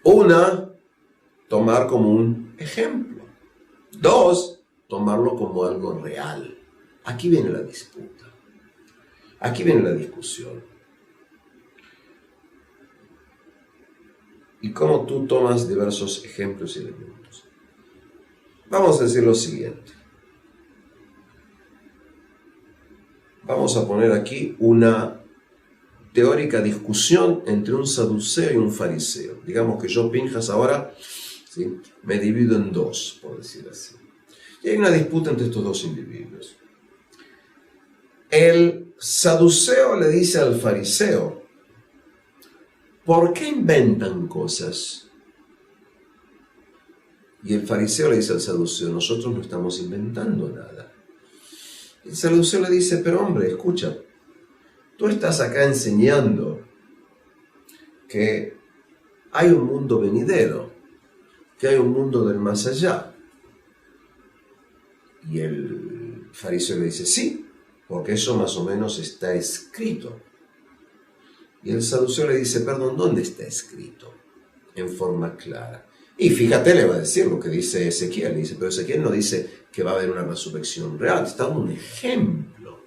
Una, tomar como un ejemplo. Dos, tomarlo como algo real. Aquí viene la disputa. Aquí viene la discusión. Y cómo tú tomas diversos ejemplos y elementos. Vamos a decir lo siguiente. Vamos a poner aquí una teórica discusión entre un saduceo y un fariseo. Digamos que yo, Pinjas, ahora, ¿sí?, me divido en dos, por decir así. Y hay una disputa entre estos dos individuos. El saduceo le dice al fariseo, ¿por qué inventan cosas? Y el fariseo le dice al saduceo, nosotros no estamos inventando nada. El saduceo le dice, pero hombre, escucha, tú estás acá enseñando que hay un mundo venidero, que hay un mundo del más allá. Y el fariseo le dice, sí, porque eso más o menos está escrito. Y el saduceo le dice, perdón, ¿dónde está escrito? En forma clara. Y fíjate, le va a decir lo que dice Ezequiel. Le dice, pero Ezequiel no dice que va a haber una resurrección real. Está dando un ejemplo.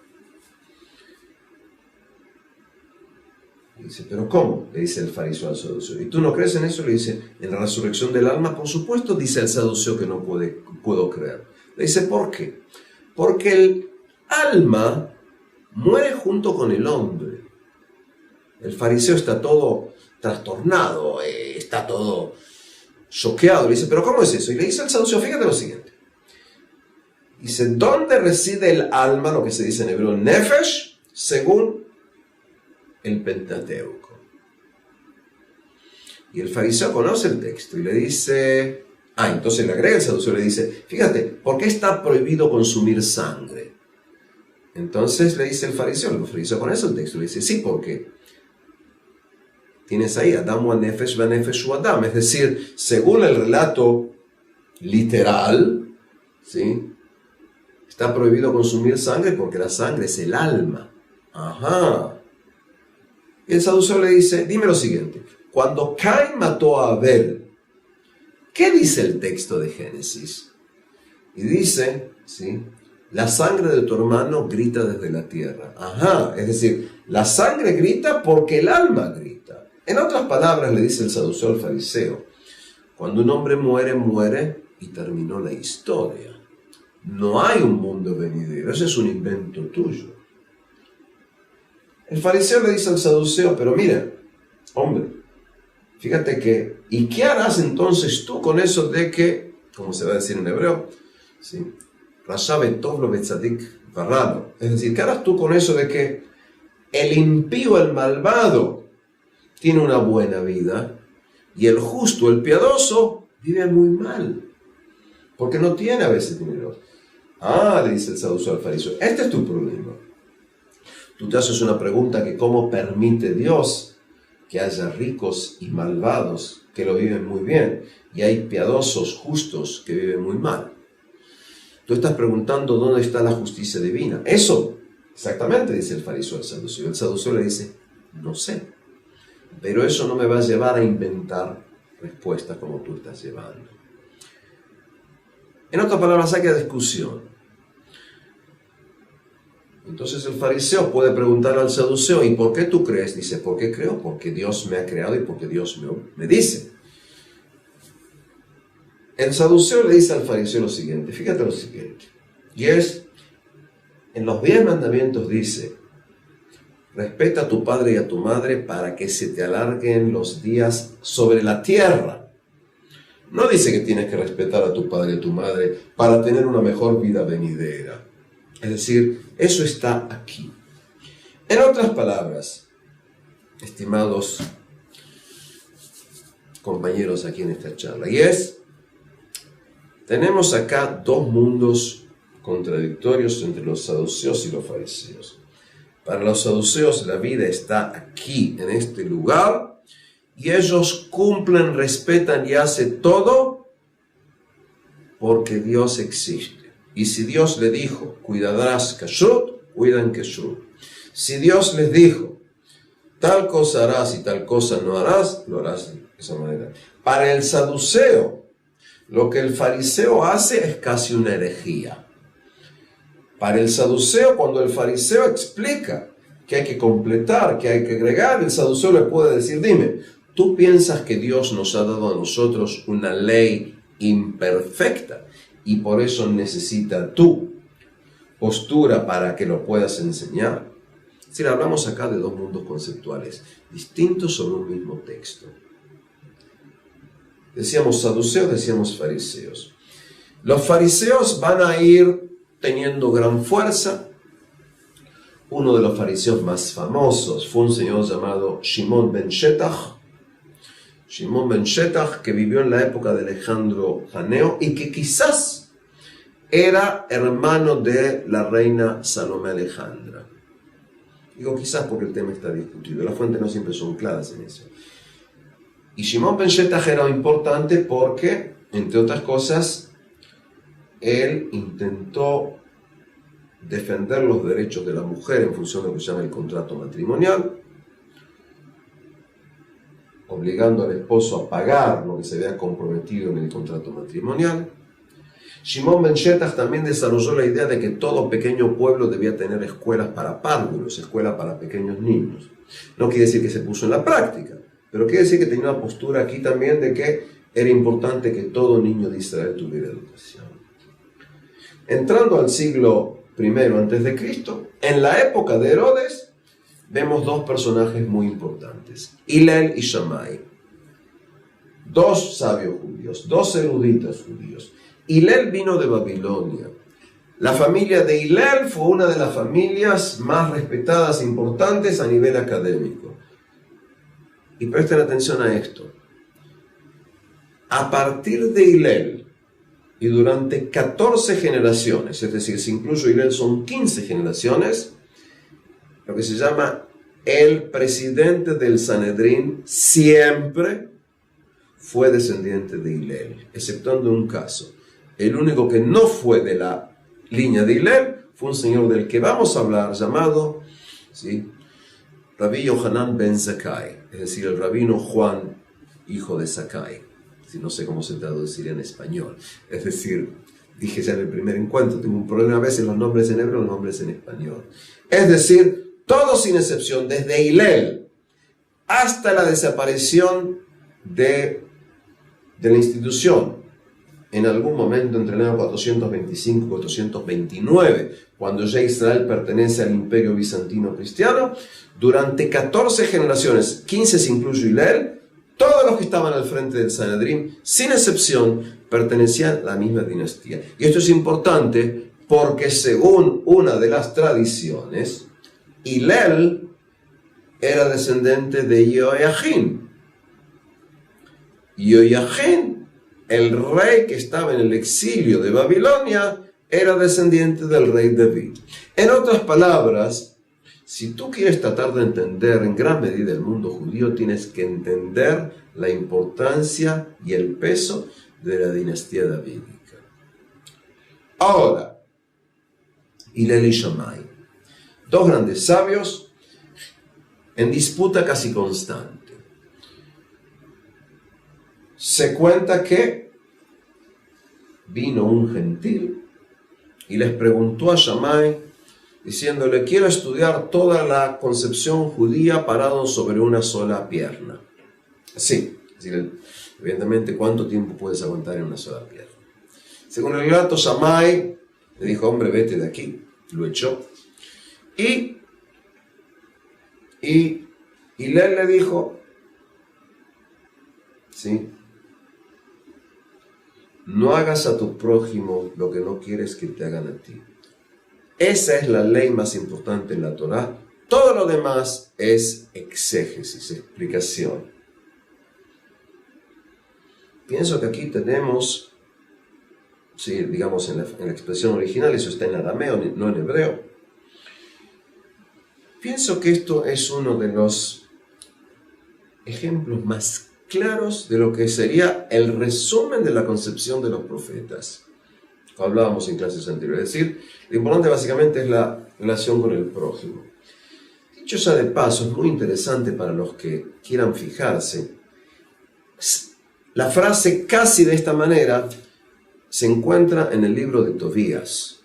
Le dice, ¿pero cómo? Le dice el fariseo al saduceo. ¿Y tú no crees en eso? Le dice, en la resurrección del alma, por supuesto, dice el saduceo que no puedo creer. Le dice, ¿por qué? Porque el alma muere junto con el hombre. El fariseo está todo trastornado, está todo choqueado. Le dice, ¿pero cómo es eso? Y le dice al saduceo, fíjate lo siguiente. Dice, ¿dónde reside el alma? Lo que se dice en hebreo, nefesh, según el Pentateuco. Y el fariseo conoce el texto y le dice, Entonces le agrega el saduceo, le dice, fíjate, ¿por qué está prohibido consumir sangre? Entonces le dice el fariseo con eso el texto, le dice, sí, porque tienes ahí Adam wa nefesh va nefesh wa Adam, es decir, según el relato literal, ¿sí?, está prohibido consumir sangre porque la sangre es el alma. Y el saduceo le dice, dime lo siguiente, cuando Caín mató a Abel, ¿qué dice el texto de Génesis? Y dice, ¿sí?, la sangre de tu hermano grita desde la tierra. Es decir, la sangre grita porque el alma grita. En otras palabras, le dice el saduceo al fariseo, cuando un hombre muere, muere y terminó la historia. No hay un mundo venidero, ese es un invento tuyo. El fariseo le dice al saduceo, pero mira, hombre, fíjate que, ¿y qué harás entonces tú con eso de que, como se va a decir en hebreo, ¿sí?, Rasha betov lo betzadik barrado? Es decir, ¿qué harás tú con eso de que el impío, el malvado, tiene una buena vida y el justo, el piadoso, vive muy mal? Porque no tiene a veces dinero. Le dice el saduceo al fariseo, este es tu problema. Tú te haces una pregunta que cómo permite Dios que haya ricos y malvados que lo viven muy bien y hay piadosos, justos que viven muy mal. Tú estás preguntando dónde está la justicia divina. Eso, exactamente, dice el fariseo al saduceo. El saduceo le dice, no sé, pero eso no me va a llevar a inventar respuestas como tú estás llevando. En otras palabras, hay discusión. Entonces el fariseo puede preguntar al saduceo, ¿y por qué tú crees? Dice, ¿por qué creo? Porque Dios me ha creado y porque Dios me dice. El saduceo le dice al fariseo lo siguiente, fíjate lo siguiente, y es, en los 10 mandamientos dice, respeta a tu padre y a tu madre para que se te alarguen los días sobre la tierra. No dice que tienes que respetar a tu padre y a tu madre para tener una mejor vida venidera. Es decir, eso está aquí. En otras palabras, estimados compañeros aquí en esta charla, y es, tenemos acá dos mundos contradictorios entre los saduceos y los fariseos. Para los saduceos la vida está aquí, en este lugar, y ellos cumplen, respetan y hacen todo porque Dios existe. Y si Dios le dijo, cuidarás kashrut, cuidan kashrut. Si Dios les dijo, tal cosa harás y tal cosa no harás, lo harás de esa manera. Para el saduceo, lo que el fariseo hace es casi una herejía. Para el saduceo, cuando el fariseo explica que hay que completar, que hay que agregar, el saduceo le puede decir, dime, ¿tú piensas que Dios nos ha dado a nosotros una ley imperfecta y por eso necesita tu postura para que lo puedas enseñar? Es decir, hablamos acá de dos mundos conceptuales distintos sobre un mismo texto. Decíamos saduceos, decíamos fariseos. Los fariseos van a ir teniendo gran fuerza. Uno de los fariseos más famosos fue un señor llamado Shimon ben Shetach. Shimon ben Shetach, que vivió en la época de Alejandro Janeo y que quizás era hermano de la reina Salomé Alejandra. Digo quizás porque el tema está discutido. Las fuentes no siempre son claras en eso. Y Shimon ben Shetach era importante porque, entre otras cosas, él intentó defender los derechos de la mujer en función de lo que se llama el contrato matrimonial, obligando al esposo a pagar lo que se había comprometido en el contrato matrimonial. Shimon ben Shetach también desarrolló la idea de que todo pequeño pueblo debía tener escuelas para párvulos, escuelas para pequeños niños. No quiere decir que se puso en la práctica, pero quiere decir que tenía una postura aquí también de que era importante que todo niño de Israel tuviera educación. Entrando al siglo I a.C., en la época de Herodes, vemos dos personajes muy importantes, Hillel y Shammai. Dos sabios judíos, dos eruditos judíos. Hillel vino de Babilonia. La familia de Hillel fue una de las familias más respetadas e importantes a nivel académico. Y presten atención a esto. a partir de Hillel y durante 14 generaciones, es decir, si incluyo Hillel son 15 generaciones, lo que se llama el presidente del Sanedrín siempre fue descendiente de Hillel, exceptuando un caso. El único que no fue de la línea de Hillel fue un señor del que vamos a hablar, llamado, ¿sí?, Rabbi Yohanan ben Zakkai, es decir, el rabino Juan, hijo de Zakkai. Si no sé cómo se traduciría en español. Es decir, dije ya en el primer encuentro, tengo un problema a veces los nombres en hebreo, los nombres en español. Es decir, todos sin excepción, desde Hillel hasta la desaparición de la institución, en algún momento entre el año 425 y 429, cuando ya Israel pertenece al imperio bizantino cristiano, durante 14 generaciones, 15 se incluye Hillel, todos los que estaban al frente del Sanedrín, sin excepción, pertenecían a la misma dinastía. Y esto es importante porque según una de las tradiciones, Hillel era descendente de Yoiachin. Yoiachin, el rey que estaba en el exilio de Babilonia, era descendiente del rey David. En otras palabras, si tú quieres tratar de entender en gran medida el mundo judío, tienes que entender la importancia y el peso de la dinastía davídica. Ahora, Hillel y Shammai, dos grandes sabios en disputa casi constante. Se cuenta que vino un gentil y les preguntó a Shammai, diciéndole: quiero estudiar toda la concepción judía parado sobre una sola pierna. Sí, es decir, evidentemente, ¿cuánto tiempo puedes aguantar en una sola pierna? Según el relato, Shammai le dijo: hombre, vete de aquí. Lo echó. Y Hillel le dijo, ¿sí?, no hagas a tu prójimo lo que no quieres que te hagan a ti. Esa es la ley más importante en la Torá. Todo lo demás es exégesis, explicación. Pienso que aquí tenemos, sí, digamos en la expresión original, eso está en arameo, no en hebreo. Pienso que esto es uno de los ejemplos más claros de lo que sería el resumen de la concepción de los profetas. Hablábamos en clases anteriores. Es decir, lo importante básicamente es la relación con el prójimo. Dicho sea de paso, es muy interesante para los que quieran fijarse. La frase casi de esta manera se encuentra en el libro de Tobías.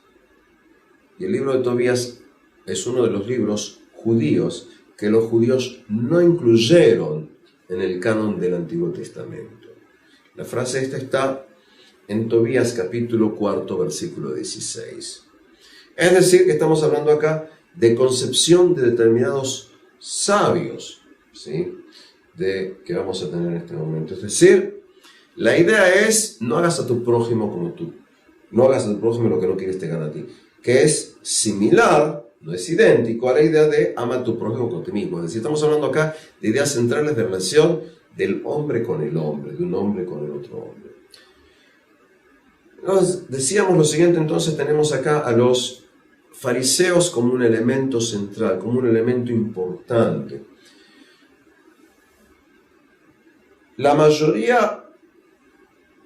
Y el libro de Tobías es uno de los libros judíos que los judíos no incluyeron en el canon del Antiguo Testamento. La frase esta está en Tobías capítulo 4, versículo 16. Es decir, que estamos hablando acá de concepción de determinados sabios, ¿sí?, que vamos a tener en este momento. Es decir, la idea es: no hagas a tu prójimo como tú. No hagas a tu prójimo lo que no quieres te gana a ti. Que es similar, no es idéntico a la idea de ama a tu prójimo con ti mismo. Es decir, estamos hablando acá de ideas centrales de relación del hombre con el hombre, de un hombre con el otro hombre. Nos decíamos lo siguiente, entonces tenemos acá a los fariseos como un elemento central, como un elemento importante. La mayoría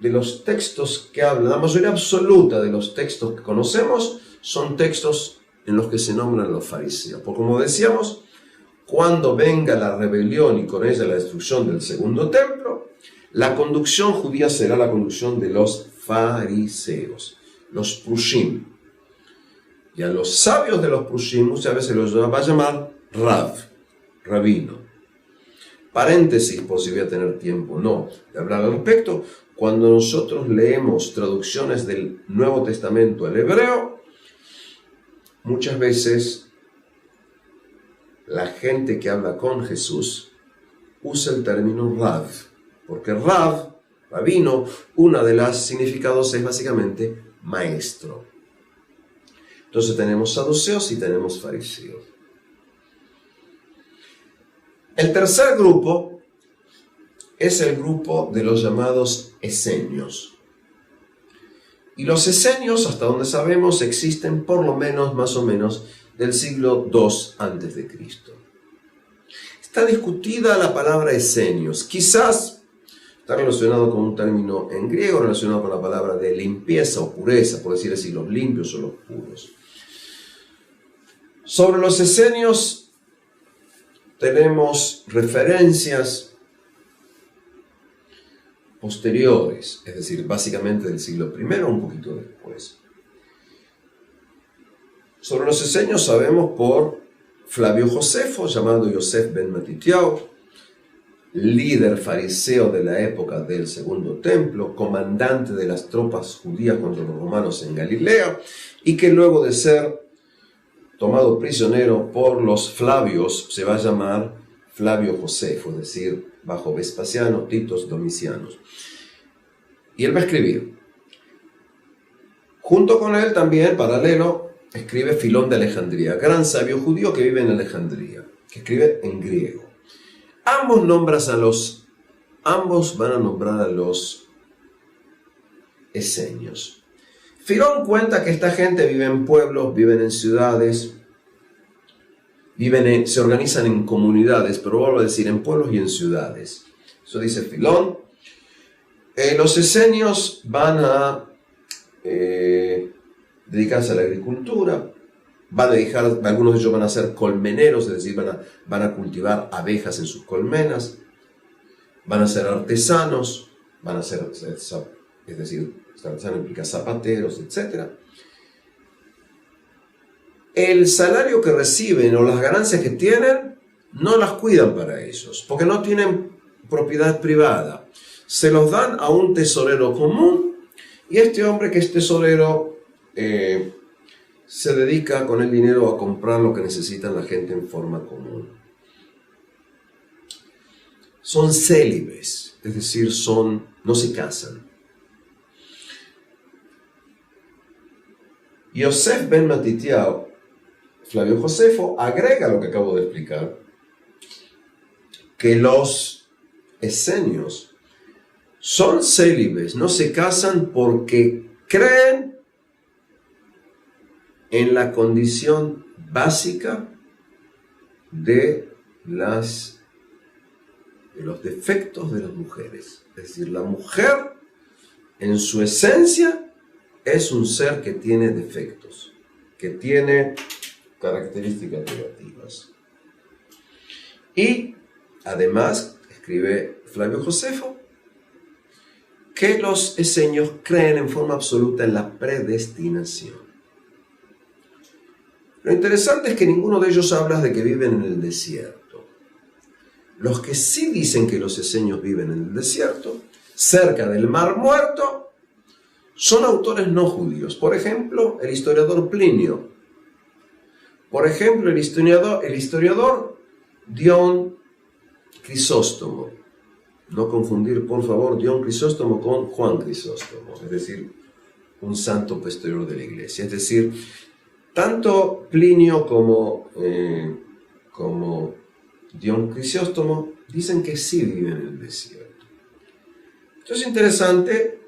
de los textos que hablan, la mayoría absoluta de los textos que conocemos, son textos en los que se nombran los fariseos. Porque como decíamos, cuando venga la rebelión y con ella la destrucción del segundo templo, la conducción judía será la conducción de los fariseos, los prushim. Y a los sabios de los prushim muchas veces los va a llamar Rav, rabino. Paréntesis, por si voy a tener tiempo no de hablar al respecto. Cuando nosotros leemos traducciones del Nuevo Testamento al hebreo, muchas veces la gente que habla con Jesús usa el término Rav, porque Rav, rabino, una de las significados es básicamente maestro. Entonces tenemos saduceos y tenemos fariseos. El tercer grupo es el grupo de los llamados esenios. Y los esenios, hasta donde sabemos, existen por lo menos, más o menos, del siglo II a.C. Está discutida la palabra esenios. Quizás está relacionado con un término en griego relacionado con la palabra de limpieza o pureza, por decir así, los limpios o los puros. Sobre los esenios tenemos referencias posteriores, es decir, básicamente del siglo I o un poquito después. Sobre los esenios sabemos por Flavio Josefo, llamado Yosef ben Matitiao, líder fariseo de la época del Segundo Templo, comandante de las tropas judías contra los romanos en Galilea, y que luego de ser tomado prisionero por los Flavios se va a llamar Flavio Josefo, es decir, bajo Vespasiano, Titos, Domicianos. Y él va a escribir. Junto con él también, paralelo, escribe Filón de Alejandría, gran sabio judío que vive en Alejandría, que escribe en griego. Ambos van a nombrar a los esenios. Filón cuenta que esta gente vive en pueblos, viven en ciudades, se organizan en comunidades, pero vuelvo a decir, en pueblos y en ciudades. Eso dice Filón. Los esenios van a dedicarse a la agricultura, algunos de ellos van a ser colmeneros, es decir, van a cultivar abejas en sus colmenas, van a ser artesanos, es decir, artesano implica zapateros, etc. El salario que reciben o las ganancias que tienen no las cuidan para ellos, porque no tienen propiedad privada. Se los dan a un tesorero común y este hombre que es tesorero se dedica con el dinero a comprar lo que necesitan la gente en forma común. Son célibes, es decir, no se casan. Yosef ben Matitiao, Flavio Josefo, agrega lo que acabo de explicar, que los esenios son célibes, no se casan porque creen en la condición básica de los defectos de las mujeres. Es decir, la mujer en su esencia es un ser que tiene defectos, que tiene características negativas. Y además, escribe Flavio Josefo, que los esenios creen en forma absoluta en la predestinación. Lo interesante es que ninguno de ellos habla de que viven en el desierto. Los que sí dicen que los esenios viven en el desierto, cerca del Mar Muerto, son autores no judíos. Por ejemplo, el historiador Plinio. Por ejemplo, el historiador Dion Crisóstomo. No confundir, por favor, Dion Crisóstomo con Juan Crisóstomo, es decir, un santo posterior de la iglesia. Es decir, tanto Plinio como Dion Crisóstomo dicen que sí viven en el desierto. Esto es interesante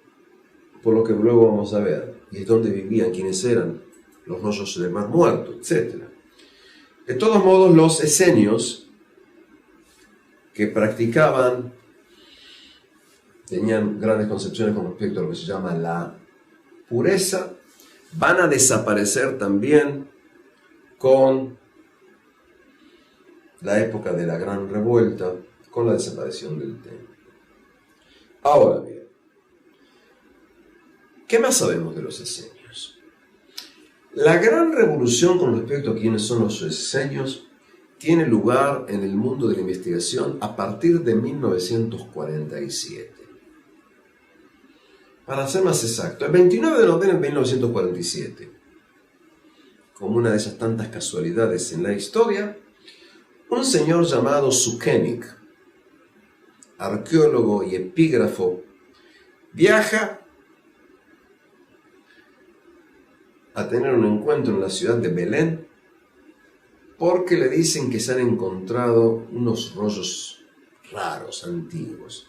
por lo que luego vamos a ver, y es donde vivían, quiénes eran, los rollos del Mar Muerto, etc. De todos modos, los esenios que tenían grandes concepciones con respecto a lo que se llama la pureza, van a desaparecer también con la época de la Gran Revuelta, con la desaparición del templo. Ahora bien, ¿qué más sabemos de los esenios? La gran revolución con respecto a quiénes son los esenios tiene lugar en el mundo de la investigación a partir de 1947. Para ser más exacto, el 29 de noviembre de 1947, como una de esas tantas casualidades en la historia, un señor llamado Sukenik, arqueólogo y epígrafo, viaja a tener un encuentro en la ciudad de Belén porque le dicen que se han encontrado unos rollos raros, antiguos.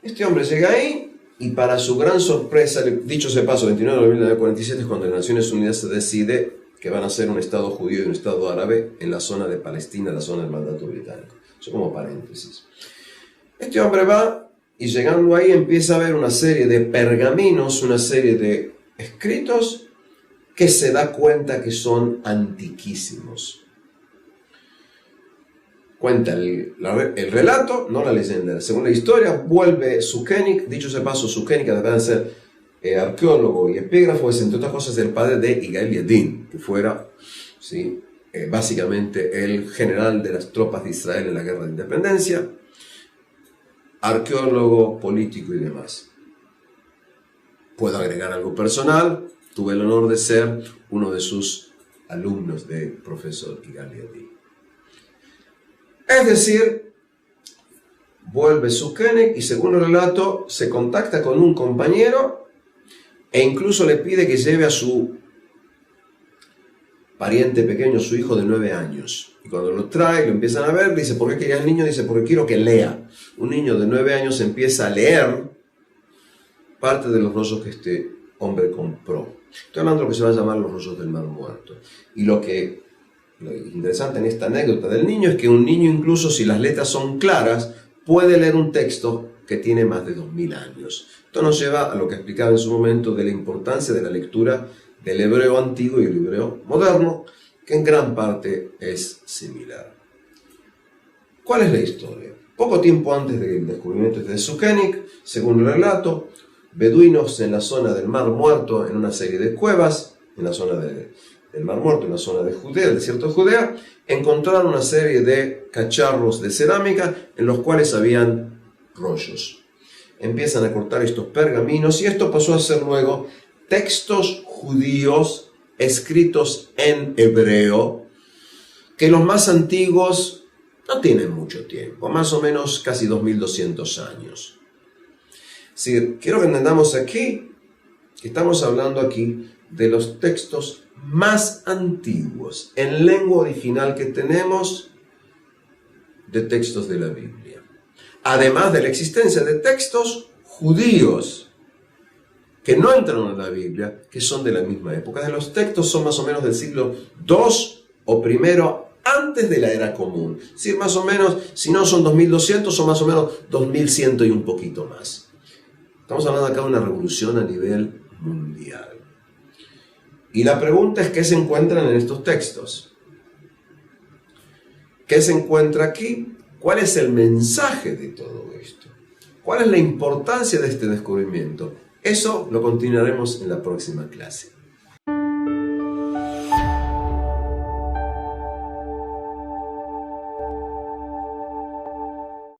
Este hombre llega ahí y para su gran sorpresa, dicho sea paso, 29 de abril de 1947 es cuando las Naciones Unidas se decide que van a ser un Estado judío y un Estado árabe en la zona de Palestina, la zona del mandato británico. Eso como paréntesis. Este hombre va y llegando ahí empieza a ver una serie de pergaminos, una serie de escritos que se da cuenta que son antiquísimos. Cuenta el relato, no la leyenda. Según la historia, vuelve Sukenik, dicho sea paso, Sukenik, además de ser arqueólogo y epígrafo, es entre otras cosas el padre de Yigael Yadin, que fuera, ¿sí? Básicamente el general de las tropas de Israel en la guerra de independencia, arqueólogo, político y demás. Puedo agregar algo personal, tuve el honor de ser uno de sus alumnos del profesor Yigael Yadin. Es decir, vuelve Sukenik y según el relato se contacta con un compañero e incluso le pide que lleve a su pariente pequeño, su hijo de 9 años. Y cuando lo trae, lo empiezan a ver, dice, ¿por qué quería el niño? Dice, porque quiero que lea. Un niño de 9 años empieza a leer parte de los rollos que este hombre compró. Estoy hablando de lo que se va a llamar los rollos del Mar Muerto. Y lo interesante en esta anécdota del niño es que un niño, incluso si las letras son claras, puede leer un texto que tiene más de 2000 años. Esto nos lleva a lo que explicaba en su momento de la importancia de la lectura del hebreo antiguo y el hebreo moderno, que en gran parte es similar. ¿Cuál es la historia? Poco tiempo antes del descubrimiento de Sukenik, según el relato, beduinos en la zona del Mar Muerto, en una serie de cuevas, en la zona del Mar Muerto, en la zona de Judea, el desierto de Judea, encontraron una serie de cacharros de cerámica en los cuales habían rollos. Empiezan a cortar estos pergaminos y esto pasó a ser luego textos judíos escritos en hebreo, que los más antiguos no tienen mucho tiempo, más o menos casi 2200 años. Es decir, quiero que entendamos aquí que estamos hablando aquí de los textos más antiguos en lengua original que tenemos de textos de la Biblia. Además de la existencia de textos judíos que no entran en la Biblia, que son de la misma época. Los textos son más o menos del siglo II o primero antes de la era común. Es decir, más o menos, si no son 2200, son más o menos 2100 y un poquito más. Estamos hablando acá de una revolución a nivel mundial. Y la pregunta es, ¿qué se encuentran en estos textos? ¿Qué se encuentra aquí? ¿Cuál es el mensaje de todo esto? ¿Cuál es la importancia de este descubrimiento? Eso lo continuaremos en la próxima clase.